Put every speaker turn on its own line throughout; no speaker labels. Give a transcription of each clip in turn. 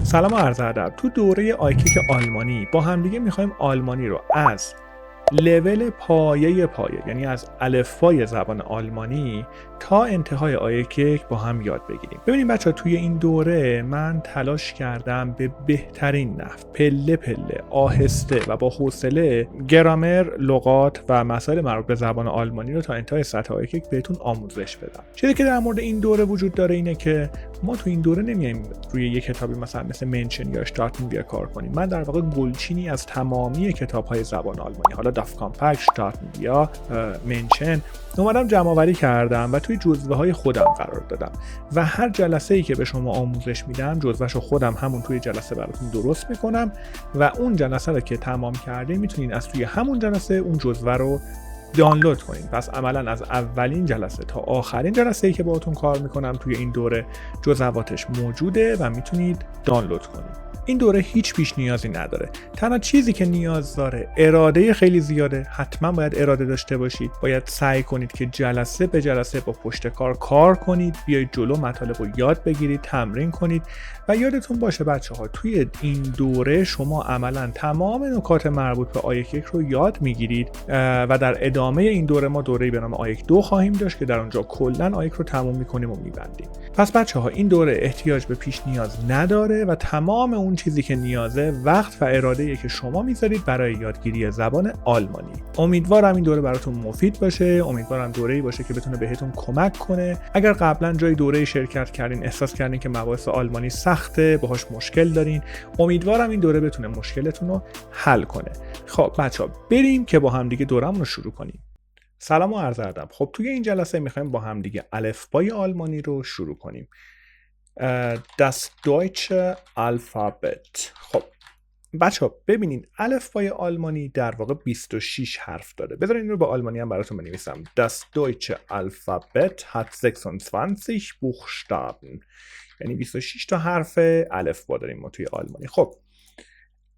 سلام و عرض ادب. تو دوره آیکیک آلمانی با همدیگه میخوایم آلمانی رو از لول پایه یعنی از الفبای زبان آلمانی تا انتهای آیکیک با هم یاد بگیریم. ببینیم بچه ها، توی این دوره من تلاش کردم به بهترین نحو، پله پله، آهسته و با حوصله گرامر، لغات و مسائل مربوط به زبان آلمانی رو تا انتهای سطح آیکیک بهتون آموزش بدم. چیزی که در مورد این دوره وجود داره اینه که ما تو این دوره نمیایم روی یک کتابی مثل منشن یا اشتارتن بیا کار کنیم. من در واقع گلچینی از تمامی کتاب‌های زبان آلمانی، حالا داف کامپکت، اشتارتن بیا، منشن، اومدم جمع آوری کردم و توی جزوه‌های خودم قرار دادم و هر جلسه‌ای که به شما آموزش میدم جزوه‌شو خودم همون توی جلسه براتون درست میکنم و اون جلسه رو که تمام کردین میتونین از توی همون جلسه اون جزوه رو دانلود کنین. پس عملا از اولین جلسه تا آخرین جلسه‌ای که باهاتون کار میکنم توی این دوره جزواتش موجوده و میتونید دانلود کنید. این دوره هیچ پیش نیازی نداره. تنها چیزی که نیاز داره اراده خیلی زیاده. حتما باید اراده داشته باشید. باید سعی کنید که جلسه به جلسه با پشت کار کنید، بیایید جلو، مطالب رو یاد بگیرید، تمرین کنید و یادتون باشه بچه‌ها توی این دوره شما عملا تمام نکات مربوط به آیک 1 رو یاد میگیرید و در ادامه این دوره ما دوره‌ای به نام آیک 2 خواهیم داشت که در اونجا کلا آیک رو تموم می‌کنیم و می‌بندیم. پس بچه‌ها این دوره احتیاج به پیش نیاز نداره و تمام اون چیزی که نیازه وقت و اراده‌ای که شما میذارید برای یادگیری زبان آلمانی. امیدوارم این دوره براتون مفید باشه، امیدوارم دوره‌ای باشه که بتونه بهتون کمک کنه. اگر قبلا جای دوره شرکت کردین، احساس کردین که مباحث آلمانی سخته، باهاش مشکل دارین، امیدوارم این دوره بتونه مشکلتون رو حل کنه. خب بچه‌ها بریم که با هم دیگه دورمون رو شروع کنیم. سلام و عرض ادب. خب توی این جلسه می‌خوایم با هم دیگه الفبای آلمانی رو شروع کنیم. Das deutsche Alphabet. خب بچه‌ها ببینید الفبای آلمانی در واقع 26 حرف داره. بذارین این رو به آلمانی هم براتون بنویسم. Das deutsche Alphabet hat 26 Buchstaben. یعنی 26 تا حرف الفبا داریم ما توی آلمانی. خب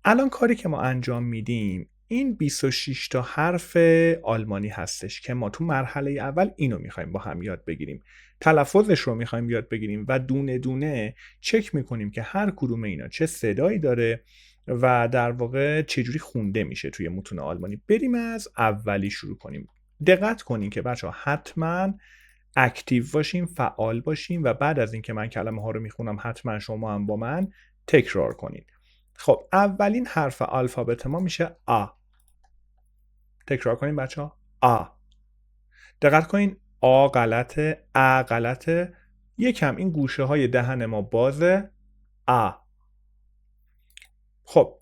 الان کاری که ما انجام میدیم این 26 تا حرف آلمانی هستش که ما تو مرحله اول اینو میخوایم با هم یاد بگیریم. تلفظش رو میخوایم یاد بگیریم و دونه دونه چک میکنیم که هر کدوم اینا چه صدایی داره و در واقع چجوری خونده میشه توی متون آلمانی. بریم از اولی شروع کنیم. دقت کنین که بچه‌ها حتما اکتیو باشیم، فعال باشیم و بعد از اینکه من کلمه ها رو میخونم حتما شما هم با من تکرار کنین. خب اولین حرف الفابت ما میشه آ. تکرار کنین بچه‌ها. آ. دقت کنین آ غلطه، ا غلطه. یکم این گوشه های دهن ما بازه. آ. خب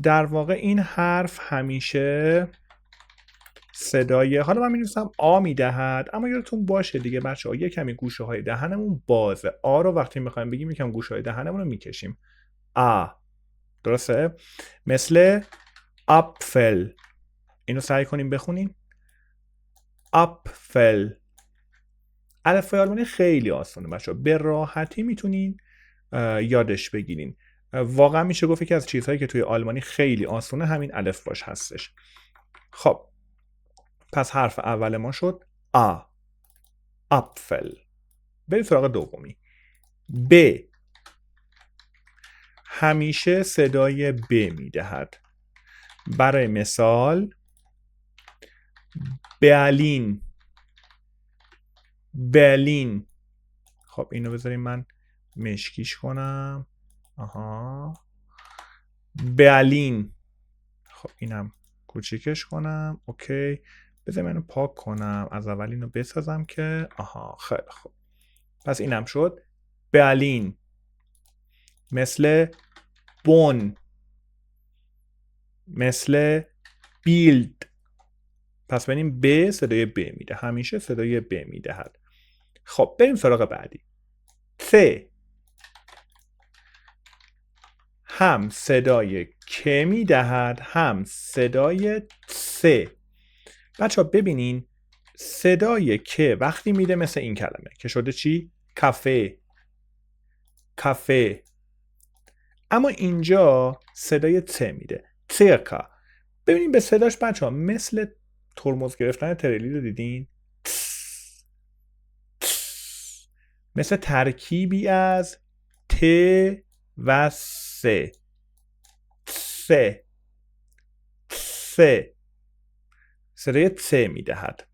در واقع این حرف همیشه صدای، حالا من می‌نویسم آ میدهد، اما یادتون باشه دیگه بچه‌ها یک کمی گوشه های دهنمون بازه. آ رو وقتی می‌خوایم بگیم یکم گوشه های دهنمون رو میکشیم. آ. درسته؟ مثل اپفل. اینو سعی کنیم بخونیم. اپفل. الفبای آلمانی خیلی آسونه بچه‌ها، به راحتی میتونین یادش بگیرین. واقعا میشه گفت که از چیزهایی که توی آلمانی خیلی آسونه همین الفباش هستش. خب پس حرف اول ما شد آ. اپفل. بریم سراغ دومی. ب. همیشه صدای ب میدهد. برای مثال برلین. برلین. خب اینو بذاریم من مشکیش کنم. آها. برلین. خب اینم کوچیکش کنم. اوکی. بذاریم اینو پاک کنم. از اول اینو بسازم که آها خیلی خوب. پس اینم شد برلین. مثل بون. مثل بیلد. پس ببینیم ب صدای ب میده. همیشه صدای ب میدهد. خب بریم سراغ بعدی. ت. هم صدای ک میدهد هم صدای س. بچه ها ببینین صدای که وقتی میده مثل این کلمه که شده چی؟ کافه. کافه. اما اینجا صدای ت میده. ترکا. ببینین به صداش بچه ها مثل ترمز گرفتن تریلی رو دیدین؟ مثل ترکیبی از ت و سه. سه. سه. صدای ت میدهد.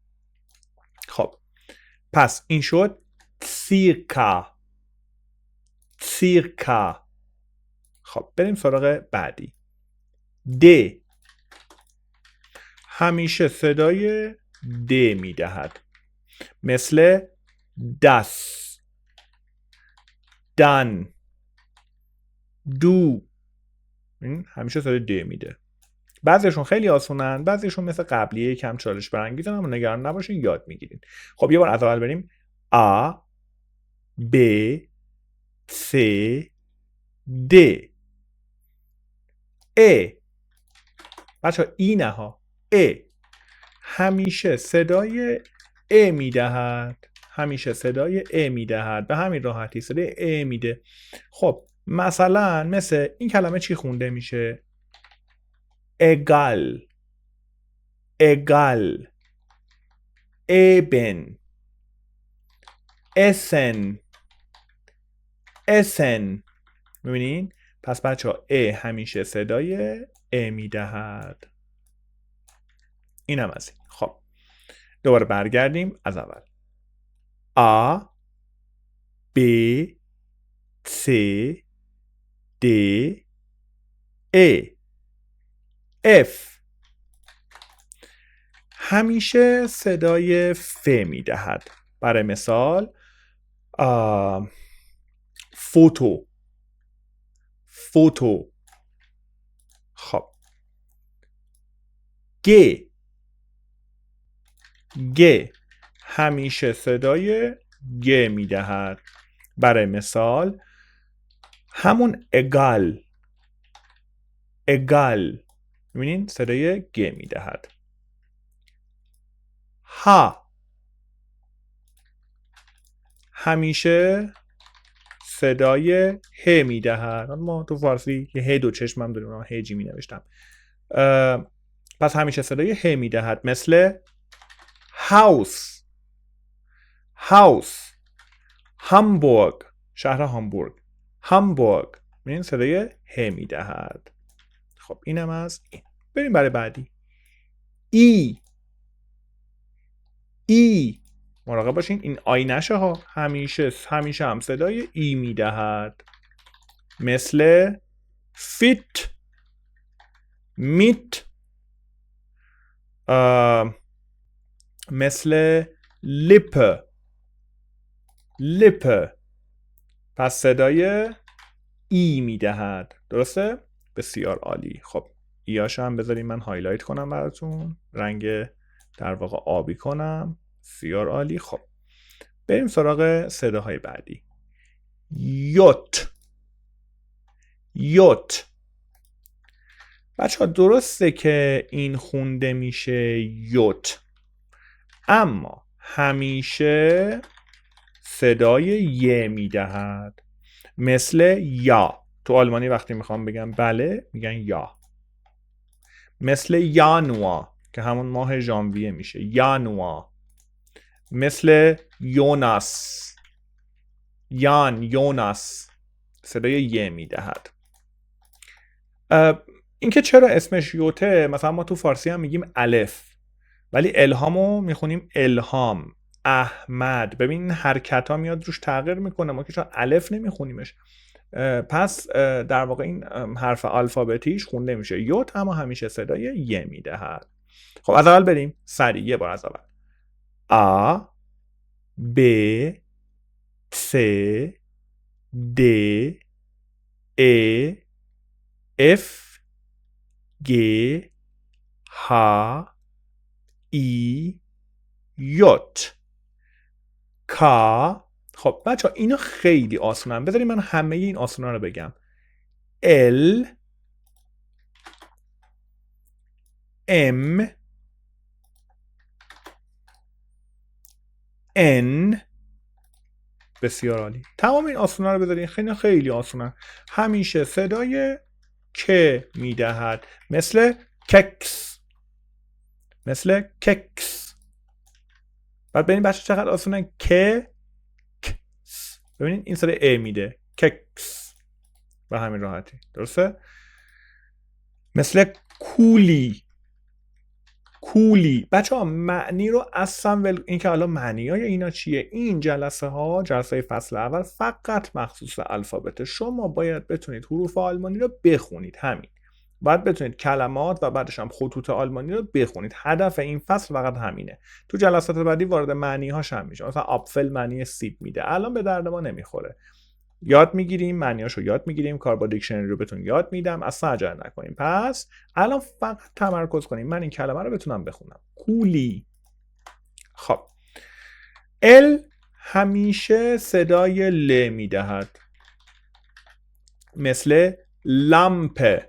خب پس این شد سیرکا. سیرکا. خب بریم سراغ بعدی. د همیشه صدای د میدهد، مثل دس، دن، دو. این همیشه صدای د میده. بعضیشون خیلی آسونن، بعضیشون مثل قبلیه کم چالش برانگیزن، اما نگران نباشین یاد میگیرین. خب یه بار از اول بریم. آ، ب، س، د. ا. بچه ای نه ها، ا همیشه صدای ا میدهد. همیشه صدای ا میدهد. به همین راحتی صدای ا میده. خب مثلا مثل این کلمه چی خونده میشه؟ اگال، اگال، ابن، اسن، اسن. میبینین؟ پس بچه ها ا همیشه صدای ا میدهد. این هم از این. خب دوباره برگردیم از اول. آ، ب، س، د، ا. اف همیشه صدای ف میدهد. برای مثال فوتو، فوتو. خب گ، گ همیشه صدای گ میدهد. برای مثال همون اگال، اگال. میبینین صدای گ میدهد. ها همیشه صدای ه میدهد. ما تو فارسی یه ه دو چشم هم داریم، هجی می نوشتم. پس همیشه صدای ه میدهد، مثل هاوس، هاوس، هامبورگ، شهر هامبورگ، هامبورگ. میبینین صدای ه میدهد. خب اینم از این. بریم برای بعدی. ای، ای. مراقب باشین این آی نشه ها. همیشه هم صدای ای میدهد، مثل فیت، میت، مثل لیپ، لیپ. پس صدای ای میدهد. درسته؟ بسیار عالی. خب ایاشو هم بذاریم من هایلایت کنم براتون، رنگ در واقع آبی کنم. بسیار عالی. خب بریم سراغ صداهای بعدی. یوت، یوت. بچه ها درسته که این خونده میشه یوت، اما همیشه صدای ی میدهد، مثل یا. تو آلمانی وقتی میخوام بگم بله میگن یا. مثل یانوا که همون ماه ژانویه میشه، یانوا. مثل یوناس، یان، یوناس. صدای ی میدهد. اینکه چرا اسمش یوته، مثلا ما تو فارسی هم میگیم الف، ولی الهامو میخونیم الهام. احمد، ببین این حرکت ها میاد روش تغییر میکنه، ما که چون الف نمیخونیمش. پس در واقع این حرف الفابتیش خونده میشه یوت، اما همیشه صدای ی میدهد. خب از اول بریم سریع، یه بار از اول. آ، ب، س، د، ا، اف، گ، ه، ای، یوت، کا. خب بچه ها اینا خیلی آسونن، بذارید من همه این آسونا رو بگم. ال، ام، ان. بسیار عالی. تمام این آسونا رو بذارید، خیلی خیلی آسونن. همیشه صدای ک میدهد، مثل ککس، مثل ککس. بعد ببینید بچه چقدر آسونن. ککس. ببینید این صدای ا میده، ککس. به همین راحتی. درسته؟ مثل کولی. کولی. بچه ها معنی رو اصلا این که حالا معنی های اینا چیه؟ این جلسه فصل اول فقط مخصوص الفابته. شما باید بتونید حروف آلمانی رو بخونید. همین. باید بتونید کلمات و بعدش هم خطوط آلمانی رو بخونید. هدف این فصل فقط همینه. تو جلسات بعدی وارد معنی هاش هم میشه. مثلا آپفل معنی سیب میده. الان به درد ما نمیخوره. یاد میگیریم، معنیاشو یاد میگیریم، کار با دیکشنری رو بهتون یاد میدم، اصلا عجله نکنیم. پس الان فقط تمرکز کنیم من این کلمه رو بتونم بخونم. کولی. خب ال همیشه صدای ل میدهد، مثل لامپ،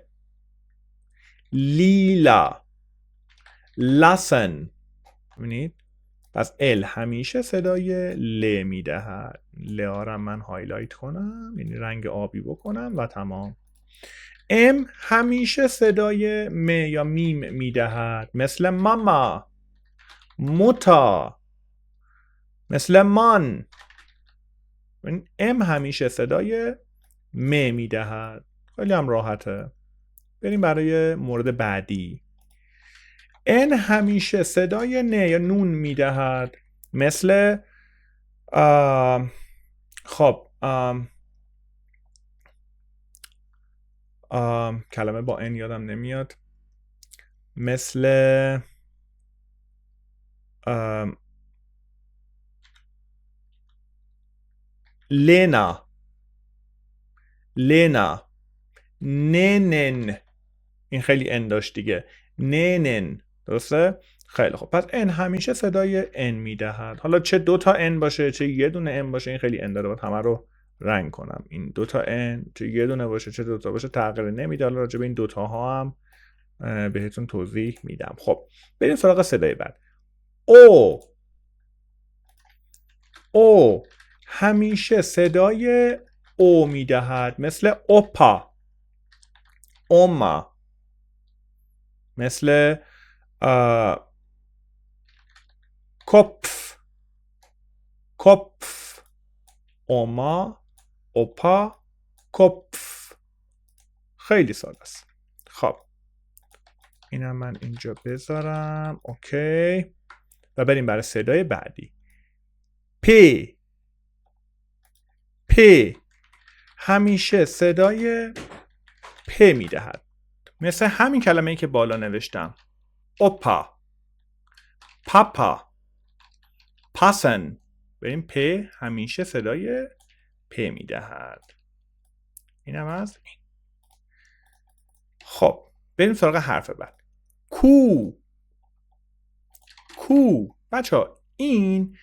لیلا، لاسن. ببینید پس ال همیشه صدای ل میدهد. ل رو من هایلایت کنم، یعنی رنگ آبی بکنم و تمام. ام همیشه صدای م یا میم میدهد، مثل ماما، موتا، مثل مان. ام همیشه صدای م میدهد. خیلی هم راحته. بریم برای مورد بعدی. ان همیشه صدای ن یا نون میدهد، مثل خب کلمه با ان یادم نمیاد. مثل لینا، لینا، ننن. این خیلی ان داشت دیگه. ننن. درسته؟ خیلی خب. پس ان همیشه صدای ان میدهد. حالا چه دو تا ان باشه چه یه دونه ان باشه، این خیلی ان داره. باید همه رو رنگ کنم. این دو تا ان چه یه دونه باشه چه دو تا باشه تغییر نمیده. حالا راجع به این دو تا ها هم بهتون توضیح میدم. خب بریم سراغ صدای بعد. او. او همیشه صدای او میدهد، مثل اوپا، اوما، مثل کپف، کپف، اوما، اوپا، کپف. خیلی ساده است. خب اینم من اینجا بذارم. اوکی. و بریم برای صدای بعدی. پی. پی همیشه صدای پ میدهد، مثل همین کلمه‌ای که بالا نوشتم. اوپا، پاپا، پاسن. بریم پ همیشه صدای پ میدهد. اینم از این. خب بریم سراغ حرف بعد. کو. کو. بچه‌ها این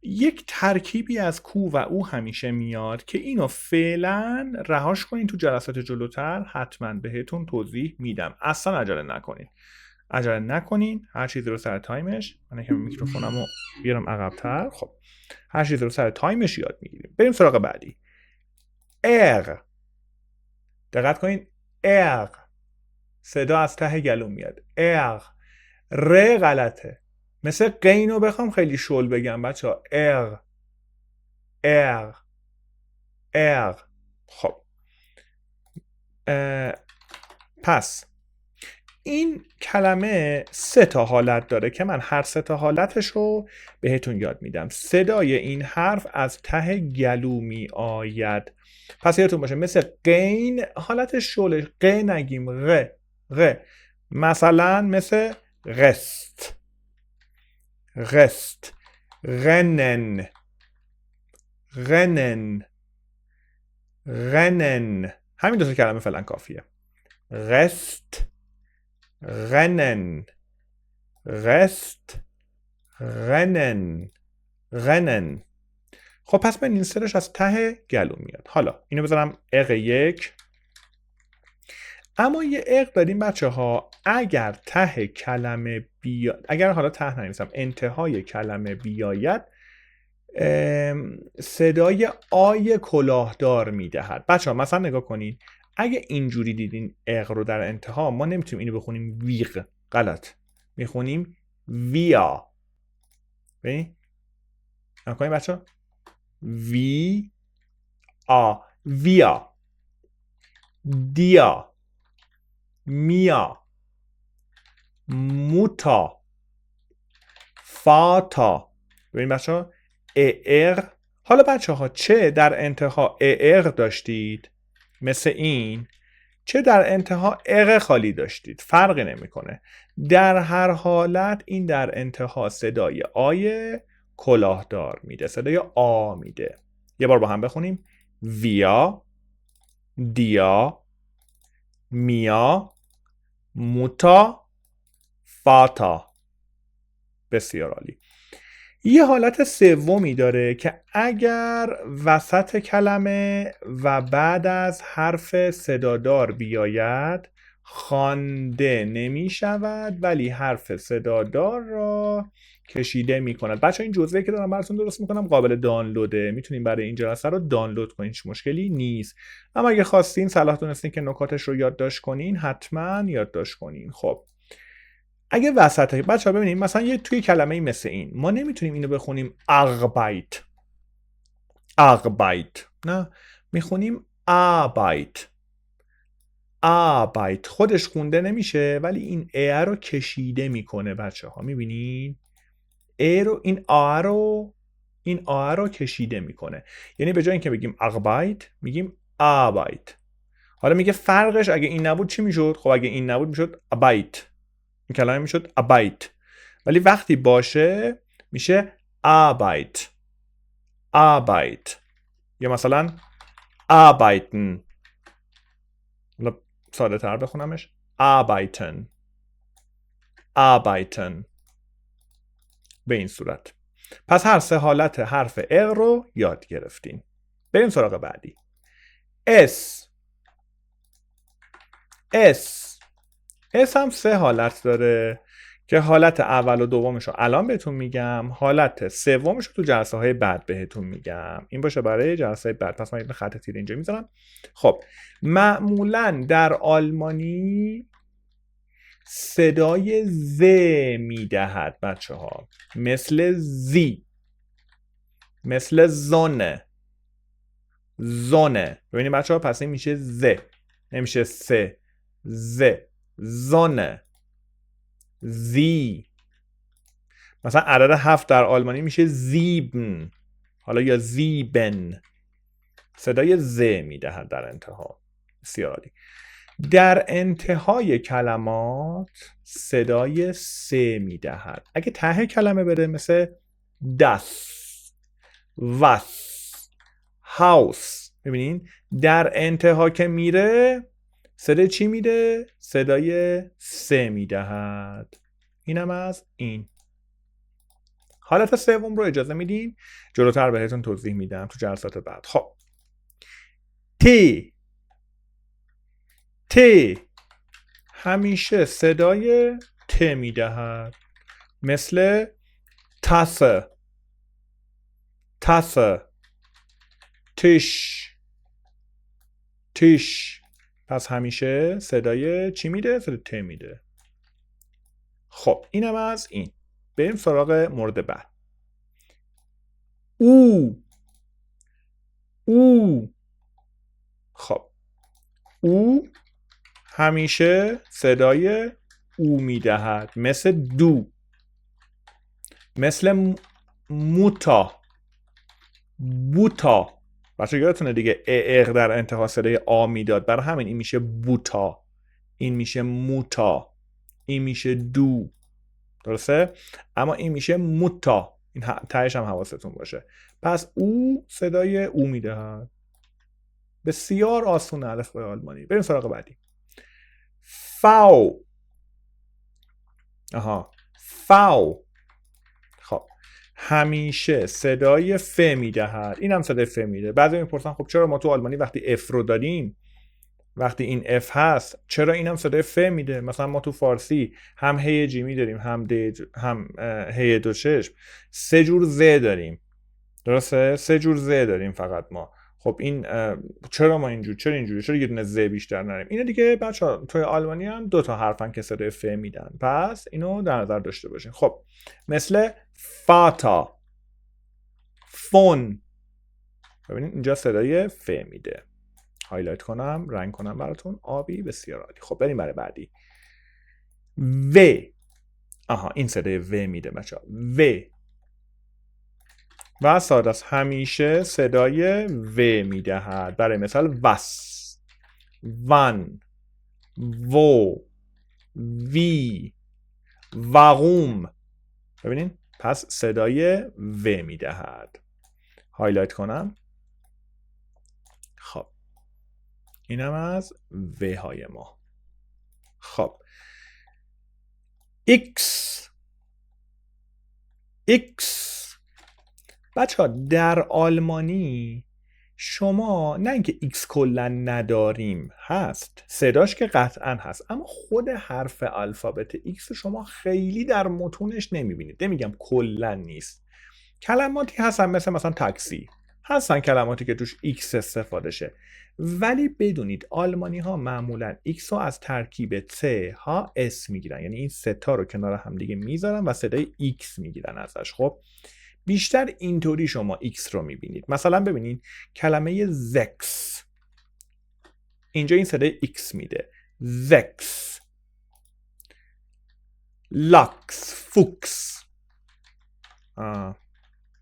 یک ترکیبی از کو و او همیشه میاد که اینو فعلا رهاش کنین. تو جلسات جلوتر حتما بهتون توضیح میدم. اصلا عجله نکنین. عجله نکنین. هر چیزی رو سر تایمش. من یکم میکروفونمو بیارم عقب‌تر. خب هر چیزی رو سر تایمش یاد میگیریم. بریم سراغ بعدی. اغ. دقت کنین. اغ صدا از ته گلو میاد. اغ. ر غلطه. مثل قینو بخوام خیلی شل بگم بچه ها. اغ، اغ، اغ. خب پس این کلمه 3 تا حالت داره که من هر 3 تا حالتش رو بهتون یاد میدم. صدای این حرف از ته گلو می آید. پس یادتون باشه مثل قین حالت شلش ق نگیم. غ، غ. مثلا مثل غست، غست، غنن، غنن، غنن. همین 2 تا کلمه فعلا کافیه. غست، غنن، غست، غنن، غنن. خب پس من این سرش از ته گلو میاد. حالا اینو بذارم اق 1. اما یه اق داریم بچه ها. اگر ته کلمه بیاد، اگر حالا ته ننویسم انتهای کلمه بیاید، صدای آی کلاهدار میدهد. بچه ها مثلا نگاه کنین. اگه اینجوری دیدین اق رو در انتها، ما نمیتونیم اینو بخونیم ویغ. غلط. میخونیم ویا. ببین نگاه کنین بچه ها. وی آ، ویا. دیا، میا، موتا، فاتا. ببین بچه ها اغ. حالا بچه ها چه در انتها اغ داشتید مثل این، چه در انتها اغ خالی داشتید، فرقی نمیکنه. در هر حالت این در انتها صدای آی کلاهدار میده، صدای آ میده. یه بار با هم بخونیم. ویا، دیا، میا، موتا، فاتا. بسیار عالی. یه حالت سومی داره که اگر وسط کلمه و بعد از حرف صدادار بیاید خوانده نمی شود ولی حرف صدادار را کشیده می کند. بچه این جزوه که دارم براتون درست میکنم قابل دانلوده، میتونیم برای این جلسه رو دانلود کنین، هیچ مشکلی نیست. اما اگه خواستین صلاح دونستین که نکاتش رو یادداشت کنین حتما یادداشت کنین. خب اگه وسط بچه‌ها ببینیم مثلا یه توی کلمه مثل این ما نمیتونیم اینو بخونیم اغبایت، اغبایت، نه میخونیم آبایت، آبایت. خودش خونده نمیشه ولی این ا رو کشیده میکنه. بچه‌ها میبینین ا رو، این آ رو، این آ رو کشیده میکنه. یعنی به جای اینکه بگیم اغبایت میگیم آبایت. حالا میگه فرقش اگه این نبود چی میشد؟ خب اگه این نبود میشد ابایت، این کلمه میشد ابایت، ولی وقتی باشه میشه آبایت، آبایت. یا مثلا آبایتن، حالا ساده تر بخونمش آبایتن، آبایتن. به این صورت. پس هر سه حالت حرف اغ رو یاد گرفتین. بریم سراغ بعدی. اس، اس، اس هم سه حالت داره که حالت اول و دومش رو الان بهتون میگم، حالت سومش رو تو جلسه های بعد بهتون میگم. این باشه برای جلسه بعد. پس من یه خط تیر اینجا میذارم. خب معمولا در آلمانی صدای ز میدهد بچه ها، مثل زی، مثل زونه، زونه. ببینید بچه ها پس این میشه ز، نمیشه س، ز، زونه، زی. مثلا عدد 7 در آلمانی میشه زیبن، حالا یا زیبن. صدای ز میدهد در انتها. بسیار عالی. در انتهای کلمات صدای س میدهد. اگه ته کلمه بره مثل دس، وس، هاوس. ببینین در انتها که میره صدای چی میده؟ صدای س میدهد. اینم از این. حالت سوم رو اجازه میدین جلوتر بهتون توضیح میدم تو جلسات بعد. خب تی، تی همیشه صدای ت میدهد، مثل تاسه، تاسه، تش، تش. پس همیشه صدای چی میده؟ صدای ت میده. خب اینم از این. بریم سراغ مورد بعد. او، او. خب او همیشه صدای او میدهد، مثل دو، مثل موتا، بوتا. بچه یادتونه دیگه اغ در انتها صدای آ میداد، برای همین این میشه بوتا، این میشه موتا، این میشه دو، درسته؟ اما این میشه موتا. این تهش هم حواستون باشه. پس او صدای او میدهد. بسیار آسونه الفبای آلمانی. بریم سراغ بعدی. فاو. آها، فاو. خب همیشه صدای ف میدهد. این هم صدای ف میده. بعضی میپرسن خب چرا ما تو آلمانی وقتی اف رو داریم، وقتی این اف هست چرا این هم صدای ف میده؟ مثلا ما تو فارسی هم هی جیمی داریم، هم هی دو چشم، سه جور ز داریم، درسته؟ سه جور ز داریم فقط ما. خب این چرا ما اینجور، چرا اینجوری، چرا یه دونه ز بیشتر نداریم؟ اینو دیگه بچه‌ها توی آلمانی هم دو تا حرفن که صدای ف میدن، پس اینو در نظر داشته باشین. خب مثل فاتا، فون. ببینید اینجا صدای ف میده. هایلایت کنم، رنگ کنم براتون آبی. بسیار عالی. خب بریم برای بعدی. و. آها این صدای و میده بچه‌ها. و ساده است، همیشه صدای و میدهد. برای مثال وس، ون، و، وی، وقوم. ببینین پس صدای و میدهد. هایلایت کنم. خب اینم از و های ما. خب X. بچه ها در آلمانی شما نه اینکه X کلا نداریم، هست، صداش که قطعا هست، اما خود حرف الفابت X شما خیلی در متونش نمیبینید. نمیگم کلا نیست، کلماتی هستن مثلا تاکسی، هستن کلماتی که توش X استفاده شه، ولی بدونید آلمانی ها معمولا X رو از ترکیب ت ها S میگیرن، یعنی این سه تا رو کنار هم دیگه میذارن و صدای X میگیرن ازش. خب بیشتر اینطوری شما X رو میبینید. مثلا ببینید کلمه زکس، اینجا این صدای X میده، زکس. لاکس، فوکس،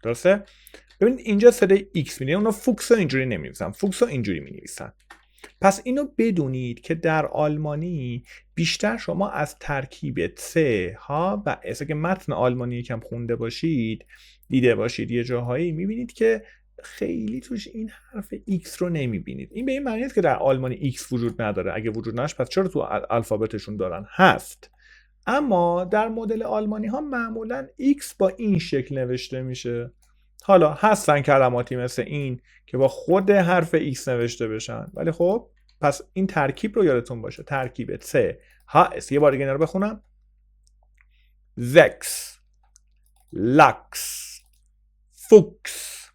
درسته؟ ببینید اینجا صدای X میده، اونا فوکس رو اینجوری نمی‌نویسن، فوکس رو اینجوری می‌نویسن. پس اینو بدونید که در آلمانی بیشتر شما از ترکیب ت ها و اس که متن آلمانی یکم خونده باشید، دیده باشید، یه جاهایی می‌بینید که خیلی توش این حرف X رو نمی‌بینید. این به این معنی نیست که در آلمانی X وجود نداره. اگه وجود نداشت پس چرا تو الفابتشون دارن؟ هست. اما در مدل آلمانی ها معمولا X با این شکل نوشته میشه. حالا هستن کلماتی مثل این که با خود حرف X نوشته بشن، ولی خب پس این ترکیب رو یادتون باشه، ترکیب ت ها اس. یه بار دیگه اینا رو بخونم. زکس، لاکس، فوکس.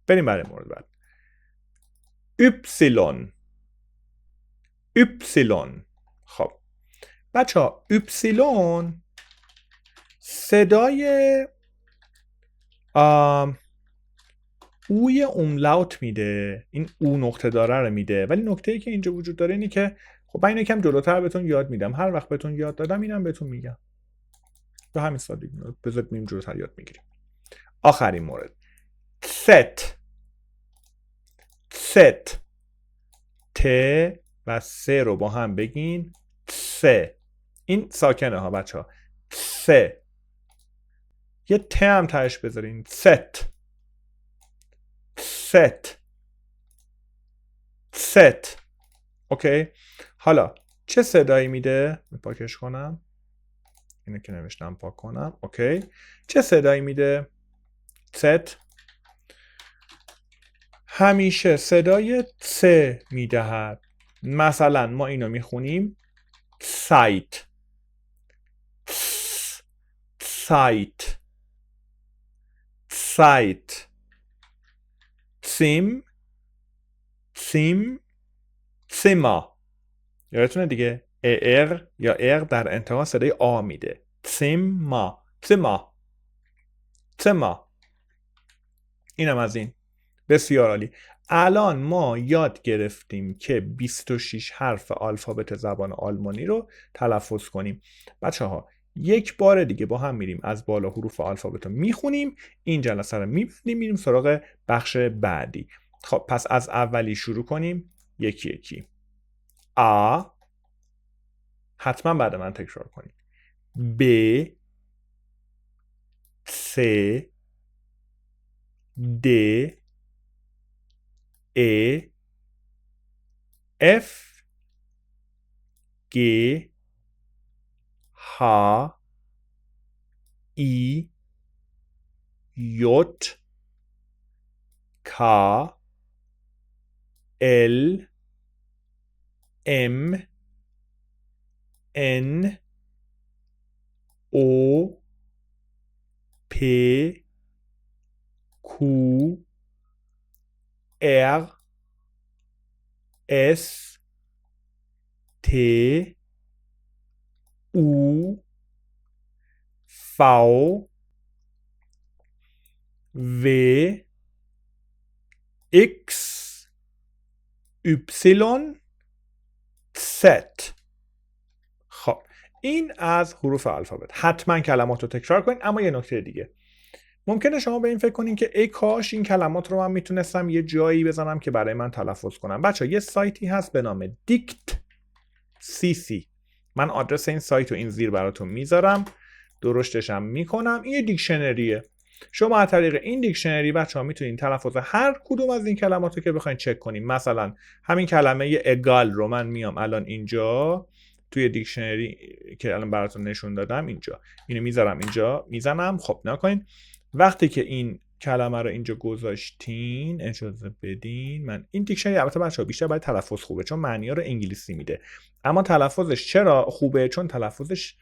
بریم برای مورد بعد. یپسیلون. خب بچه ها یپسیلون صدای اوی اوملاوت میده، این او نقطه داره رو میده، ولی نکته ای که اینجا وجود داره اینه که خب من اینو یکم جلوتر بهتون یاد میدم، هر وقت بهتون یاد دادم اینم بهتون میگم، به همین سادگی. بذارید میم جلوتر یاد میگیریم. آخرین مورد ست. ت و س رو با هم بگین س. این ساکنه ها بچه ها. س. یه ت هم تهش بذارین. ست. اوکی. حالا چه صدایی میده؟ پاکش کنم، اینو که نوشتم پاک کنم. اوکی. چه صدایی میده؟ ست همیشه صدای ت میدهد. مثلا ما اینو میخونیم سایت، سایت. سیم، سیما. یادتونه دیگه ار یا ار در انتها صدای آ میده. سیما. اینم از این. بسیار عالی. الان ما یاد گرفتیم که 26 حرف الفابت زبان آلمانی رو تلفظ کنیم. بچه ها یک بار دیگه با هم میریم از بالا حروف الفابت رو میخونیم، این جلسه رو میریم سراغ بخش بعدی. خب پس از اولی شروع کنیم، یکی یکی. آ، حتما بعد من تکرار کنیم. ب، س، د، ا، اف، G, H, I, J, K, L, M, N, O, P, Q, R, S, T, U, V, W, X, Y Z. خب این از حروف الفابت. حتما کلمات رو تکرار کنید. اما یه نکته دیگه، ممکنه شما به این فکر کنین که ای کاش این کلمات رو من میتونستم یه جایی بزنم که برای من تلفظ کنم. بچه یه سایتی هست به نام دیکت CC. من آدرس این سایت رو این زیر براتون میذارم، درشتش هم میکنم. این یه دیکشنریه. شما از طریق این دیکشنری بچه‌ها میتونین تلفظ هر کدوم از این کلمات رو که بخواید چک کنین. مثلا همین کلمه اگال رو من میام الان اینجا توی دیکشنری که الان براتون نشون دادم اینجا، اینو میذارم اینجا میزنم. خب نکنین وقتی که این کلمه رو اینجا گذاشتین، اجازه بدین من این دیکشنری، البته بچه‌ها بیشتر باید تلفظ خوبه چون معنی ها رو انگلیسی میده، اما تلفظش چرا خوبه؟ چون تلفظش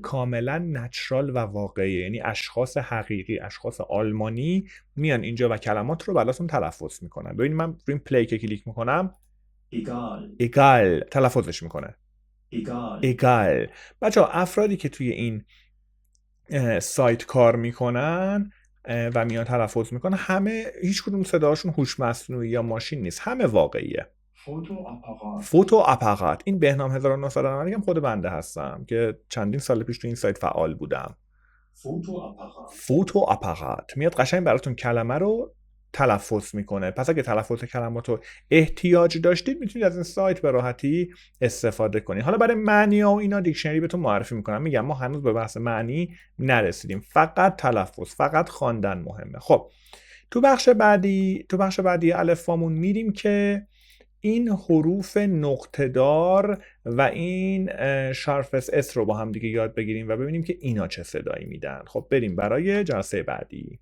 کاملا نچرال و واقعیه. یعنی اشخاص حقیقی، اشخاص آلمانی میان اینجا و کلمات رو براتون تلفظ میکنن. ببینید من روی این پلی که کلیک میکنم، ایگال تلفظش میکنه. ایگال. بچه‌ها افرادی که توی این سایت کار میکنن و میان تلفظ میکنن، همه هیچ کدوم صداشون هوش مصنوعی یا ماشین نیست، همه واقعیه. فوتو آپارات. این بهنام 1990 هم خود بنده هستم که چندین سال پیش تو این سایت فعال بودم. فوتو آپارات میاد قشنگ براتون کلمه رو تلفظ میکنه. پس اگه تلفظ کلمات رو احتیاج داشتید میتونید از این سایت به راحتی استفاده کنید. حالا برای معنی ها و اینا دیکشنری بهتون معرفی میکنم. میگم ما هنوز به بحث معنی نرسیدیم، فقط تلفظ، فقط خواندن مهمه. خب تو بخش بعدی الفبامون میریم که این حروف نقطه‌دار و این شارفس اس رو با هم دیگه یاد بگیریم و ببینیم که اینا چه صدایی میدن. خب بریم برای جلسه بعدی.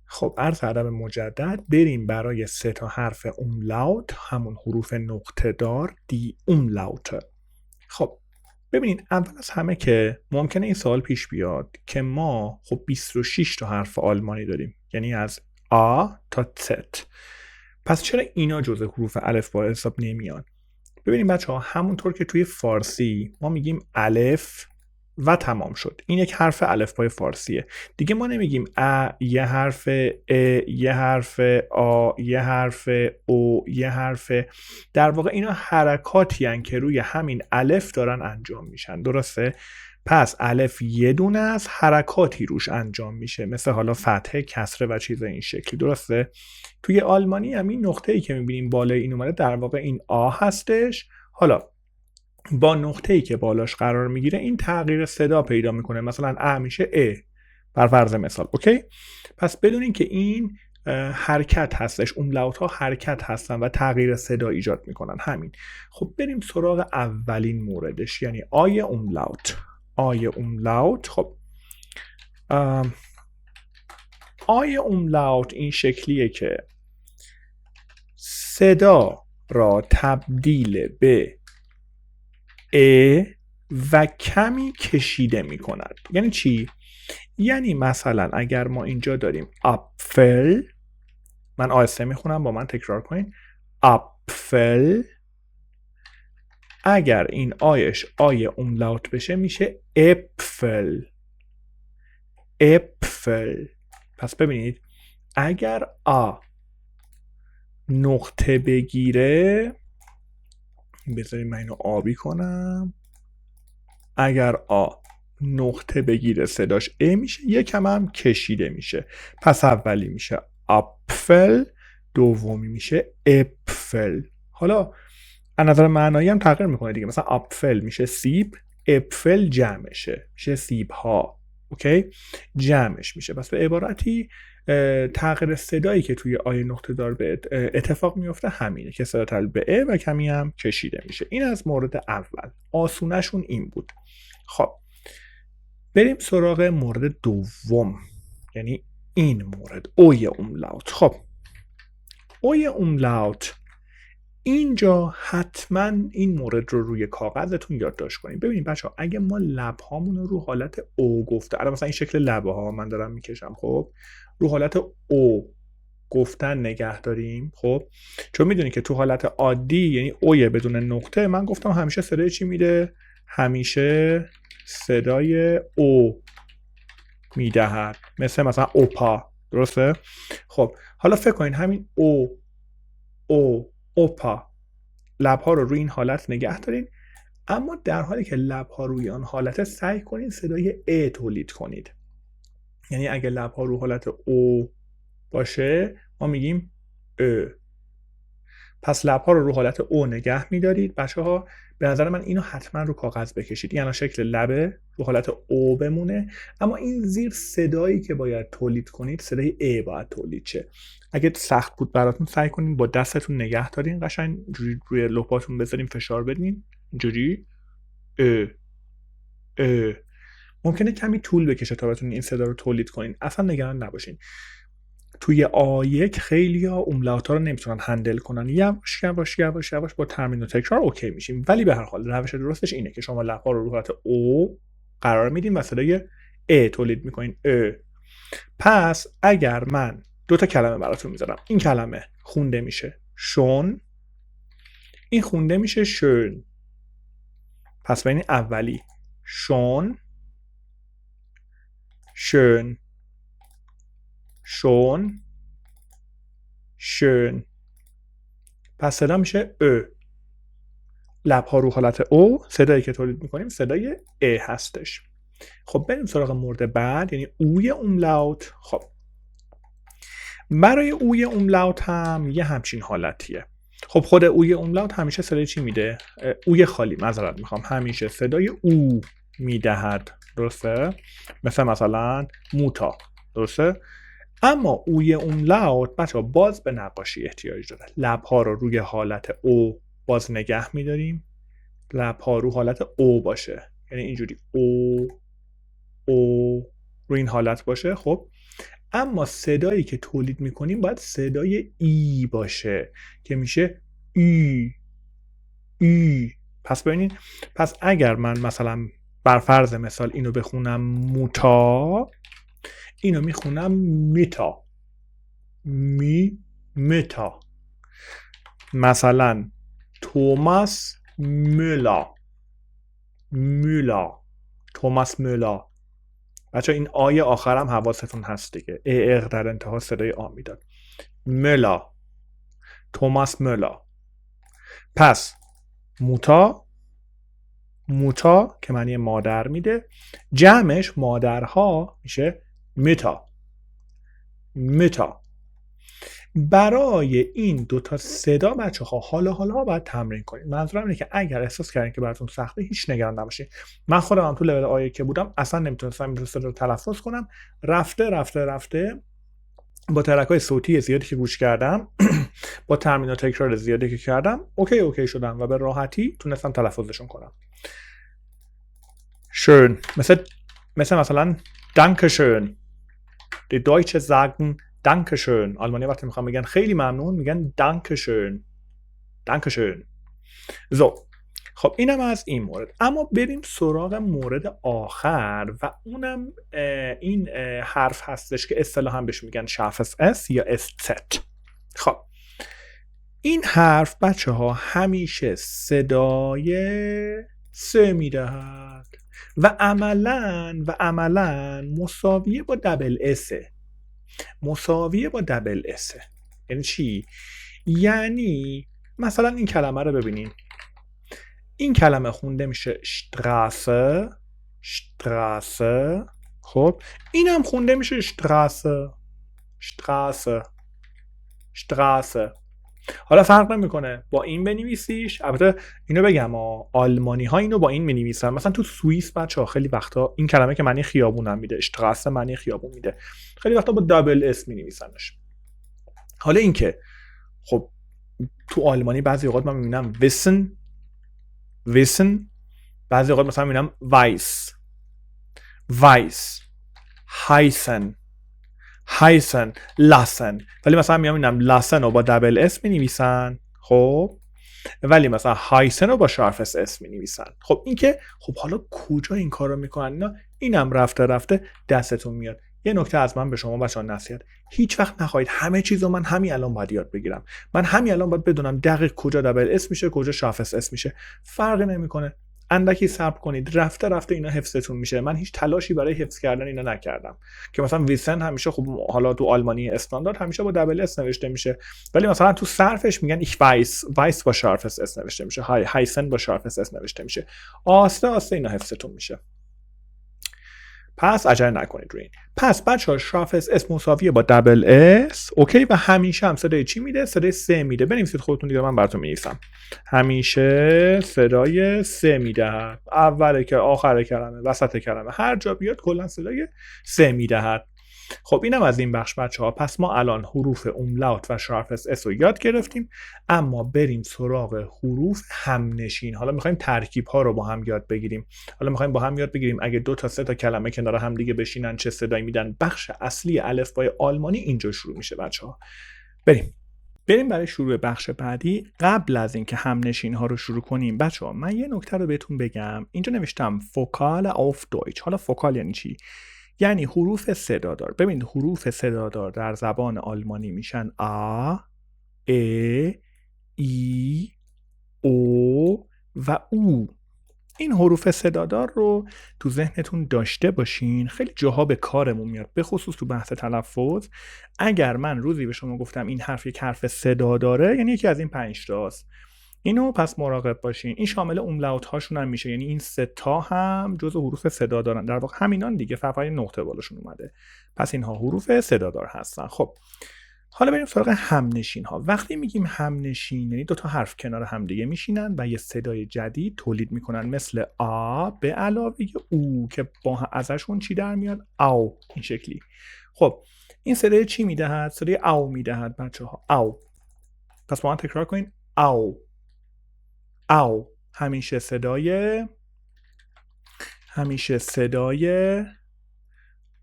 خب عرض ادب مجدد، بریم برای 3 تا حرف اوملاوت، همون حروف نقطه‌دار، دی اوملاوت. خب ببینین اول از همه که ممکنه این سوال پیش بیاد که ما خب 26 تا حرف آلمانی داریم، یعنی از آ تا تت. پس چرا اینا جزء حروف الفبا حساب نمیان؟ ببینیم بچه‌ها، همونطور که توی فارسی ما میگیم الف و تمام شد، این یک حرف الفبای فارسیه دیگه. ما نمیگیم ا یه حرف، یه حرف، آ یه حرف، او یه حرف. در واقع اینا حرکاتی هن که روی همین الف دارن انجام میشن، درسته؟ پس الف یه دونه از حرکاتی روش انجام میشه، مثل حالا فتحه، کسره و چیز این شکلی، درسته؟ توی آلمانی هم این نقطه‌ای که میبینیم بالای این اومده در واقع این آ هستش. حالا با نقطه‌ای که بالاش قرار میگیره این تغییر صدا پیدا میکنه، مثلا ا میشه ا بر فرض مثال. اوکی؟ پس بدونین که این حرکت هستش، اوملاوت ها حرکت هستن و تغییر صدا ایجاد میکنن. همین. خب بریم سراغ اولین موردش، یعنی آی اوملاوت. آی اوملاوت. خب آی اوملاوت این شکلیه که صدا را تبدیل به و کمی کشیده می کند. یعنی چی؟ یعنی مثلا اگر ما اینجا داریم اپفل، من آهسته میخونم با من تکرار کنین. اپفل، اگر این آیش آی اوملاوت بشه میشه اپفل. اپفل. پس ببینید اگر آ نقطه بگیره، بذارید من اینو آبی کنم، اگر آ نقطه بگیره صداش ا میشه، یکم هم کشیده میشه. پس اولی میشه اپفل، دومی میشه اپفل. حالا از نظر معنایی هم تغییر میکنه دیگه، مثلا اپفل میشه سیب، اپفل جمعشه میشه سیب ها. اوکی؟ جمعش میشه. پس به عبارتی تغییر صدایی که توی آیه نقطه دار به اتفاق میفته همینه که صدا تبدیل به ا و کمی هم کشیده میشه. این از مورد اول، آسونشون این بود. خب بریم سراغ مورد دوم، یعنی این مورد اوی اوملاوت. خب اوی اوملاوت اینجا حتما این مورد رو روی کاغذتون یادداشت کنید. ببینید بچه‌ها، اگه ما لب‌هامون رو حالت او گفته، الان مثلا این شکل لبه ها من دارم میکشم، خب رو حالت او گفتن نگه داریم. خب چون میدونید که تو حالت عادی یعنی اوی بدون نقطه، من گفتم همیشه صدای چی میده؟ همیشه صدای او میدهد، مثلا اوپا، درسته؟ خب حالا فکر کنید همین او اوپا لب‌ها رو روی این حالت نگه دارین، اما در حالی که لب‌ها روی آن حالت سعی کنین صدای ا تولید کنید. یعنی اگه لب‌ها رو حالت او باشه ما میگیم ا. پس لب‌ها رو حالت او نگه می‌دارید. بچه‌ها به نظر من اینو حتما رو کاغذ بکشید. یعنی شکل لبه رو حالت او بمونه، اما این زیر صدایی که باید تولید کنید صدای ا باید تولید شه. اگه سخت بود براتون سعی کنین با دستتون نگه دارین، قشنگ اینجوری روی لپاتون بذارین، فشار بدین اینجوری ا. ممکنه کمی طول بکشه تا بتونین این صدا رو تولید کنین. اصلا نگران نباشین. توی آ1 خیلی‌ها اوملاوت‌ها رو نمیتونن هندل کنن. یواش با تمرین و تکرار اوکی میشیم. ولی به هر حال روش درستش اینه که شما لب‌ها رو حالت او قرار میدین و صدای ا تولید میکنین پس اگر من 2 تا کلمه براتون میذارم، این کلمه خونده میشه شون، این خونده میشه شون. پس ببینید اولی شون، شون، شون، شون. پس صدا میشه ا. لب‌ها رو حالت او، صدایی که تولید میکنیم صدای ا هستش. خب بریم سراغ مورد بعد، یعنی اوی اوملاوت. خب برای اوی اوملاوت هم یه همچین حالتیه. خب خود اوی اوملاوت همیشه صدای چی میده؟ اوی خالی، معذرت میخوام، همیشه صدای او میدهد. درسته؟ مثلا موتا. درسته؟ اما اوی اوملاوت بچه‌ها باز به نقاشی احتیاج داره. لب‌ها رو روی حالت او باز نگه می‌داریم. لب‌ها رو حالت او باشه. یعنی اینجوری او رو این حالت باشه. خب اما صدایی که تولید می‌کنیم باید صدای ای باشه که میشه ای. پس ببینید، پس اگر من مثلا بر فرض مثال اینو بخونم موتا، اینو میخونم میتا. میتا. مثلا توماس مولا. توماس مولا. بچه این آیه آخرم حواستون هست دیگه. اق در انتها صدای آ میداد. مولا. توماس مولا. پس موتا که معنی مادر میده، جمعش مادرها میشه میتا. برای این 2 تا صدا بچه‌ها حالا باید تمرین کنید. منظورم اینه که اگر احساس کردین که براتون سخته هیچ نگران نباشید. من خودم هم تو لول آیه که بودم اصلا نمیتونستم این صدا رو تلفظ کنم. رفته با ترک‌های صوتی زیادی که گوش کردم با تمرین و تکرار زیادی که کردم اوکی شدم و به راحتی تونستم تلفظشون کنم. schön. مثلا Dankeschön. Die Deutsche sagen Dankeschön. آلمانی وقتی میخوام بگن خیلی ممنون میگن Dankeschön. خب اینم از این مورد. اما بریم سراغ مورد آخر و اونم این حرف هستش که اصطلاحاً بهش میگن scharfes S یا SZ. خب این حرف بچه‌ها همیشه صدای س میدهد و عملاً مساویه با دبل اس. یعنی چی؟ یعنی مثلا این کلمه رو ببینین. این کلمه خونده میشه شتراسه. خب این هم خونده میشه شتراسه. حالا فرق نمیکنه با این بنویسیش. البته اینو بگم آلمانی ها اینو با این بنویسن. مثلا تو سوئیس بچه‌ها خیلی وقتا این کلمه که معنی خیابون هم میده، شتراسه معنی خیابون میده، خیلی وقتا با دابل اس مینویسنش. حالا این که خب تو آلمانی بعضی اوقات من میبینم wissen، بعضی اوقات مثلا میبینم weiß، heißen، lassen، ولی مثلا میبینم lassen رو با دبل اس مینویسن. خب ولی مثلا heißen رو با شارفس اس مینویسن. خب این که خب حالا کجا این کارو میکنن اینا؟ اینم رفته دستتون میاد. یه نکته از من به شما بچه‌ها نصیحت، هیچ وقت نخواهید همه چیزو من همین الان باید یاد بگیرم، من همین الان باید بدونم دقیق کجا دبل اس میشه کجا شارفس اس میشه. فرقی نمیکنه. اندکی صبر کنید، رفته رفته اینا حفظتون میشه. من هیچ تلاشی برای حفظ کردن اینا نکردم که مثلا ویسن همیشه خب حالا تو آلمانی استاندارد همیشه با دبل اس نوشته میشه، ولی مثلا تو صرفش میگن ایک وایس با شارف اس نوشته میشه، هایسن با شارف اس نوشته میشه. آسته آسته اینا حفظتون میشه. پس عجله نکنید روی این. پس بچه‌ها شارف اس مساویه با دبل اس، اوکی، و همیشه هم صدای چی میده؟ صدای سه میده. بنویسید خودتون دیگه، من براتون می‌نویسم. همیشه صدای سه میدهد. اول آخر کلمه، وسط کلمه، هر جا بیاد کلا صدای سه میدهد. خب اینم از این بخش بچه‌ها. پس ما الان حروف اوملاوت و شارف اس رو یاد گرفتیم، اما بریم سراغ حروف همنشین. حالا می‌خوایم ترکیب ها رو با هم یاد بگیریم. حالا می‌خوایم با هم یاد بگیریم اگه دو تا سه تا کلمه کنار هم دیگه بشینن چه صدایی میدن. بخش اصلی الفبای آلمانی اینجا شروع میشه بچه‌ها. بریم برای شروع بخش بعدی. قبل از اینکه همنشین ها رو شروع کنیم بچه‌ها، من یه نکته رو بهتون بگم. اینجا نوشتم فوکال آف دویچ. حالا فوکال یعنی چی؟ یعنی حروف صدادار. ببینید حروف صدادار در زبان آلمانی میشن آ، ا، ای، او و او. این حروف صدادار رو تو ذهنتون داشته باشین، خیلی جاها به کارمون میاد، به خصوص تو بحث تلفظ. اگر من روزی به شما گفتم این حرف یک حرف صدا داره، یعنی یکی از این 5 تاست. اینو پس مراقب باشین. این شامل اوملاوت هاشون هم میشه، یعنی این 3 تا هم جزء حروف صدا دارن، در واقع همینان دیگه، فقط نقطه بالاشون اومده. پس اینها حروف صدادار هستن. خب حالا بریم سراغ همنشین ها. وقتی میگیم همنشین یعنی دو تا حرف کنار هم دیگه میشینن و یه صدای جدید تولید میکنن، مثل آ به علاوه او که با ازشون چی در میاد؟ او. این شکلی. خب این صدای چی میدهد؟ صدای او میدهد بچه‌ها. او. پس با من تکرار کنین. او. او. همیشه صدای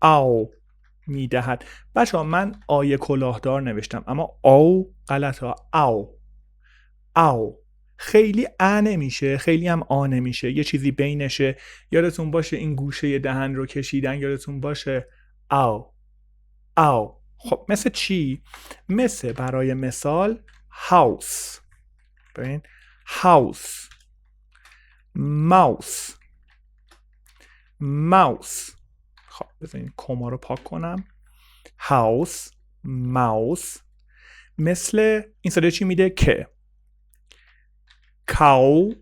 او میدهد. بچه‌ها من آیه کلاهدار نوشتم اما او غلطه. او خیلی ا نمیشه، خیلی هم آ نمیشه، یه چیزی بینشه. یادتون باشه این گوشه دهن رو کشیدن، یادتون باشه. او. خب مثل چی؟ مثل برای مثال هاوس. ببین هاوس. ماوس. خب بذارین کما رو پاک کنم. هاوس، ماوس. مثل این صدای چی میده؟ که. کاو،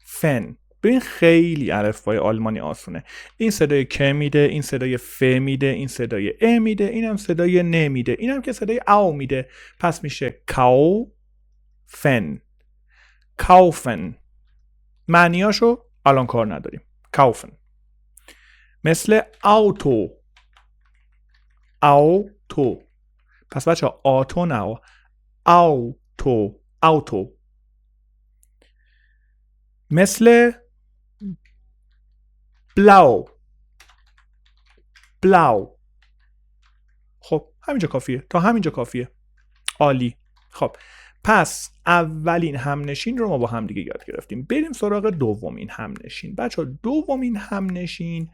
فن. ببین خیلی الفبای آلمانی آسونه. این صدای که میده، این صدای ف میده، این صدای ا میده، اینم صدای ن میده، اینم که صدای او میده. پس میشه کاو، فن. کاوفن. معنیاشو الان کار نداریم. کاوفن. مثل آوتو. پس بچه ها آتو نه، آوتو. مثل بلاو. خب همینجا کافیه، تا همینجا کافیه. عالی. خب پس اولین همنشین رو ما با هم دیگه یاد گرفتیم. بریم سراغ دومین همنشین. بچه ها دومین همنشین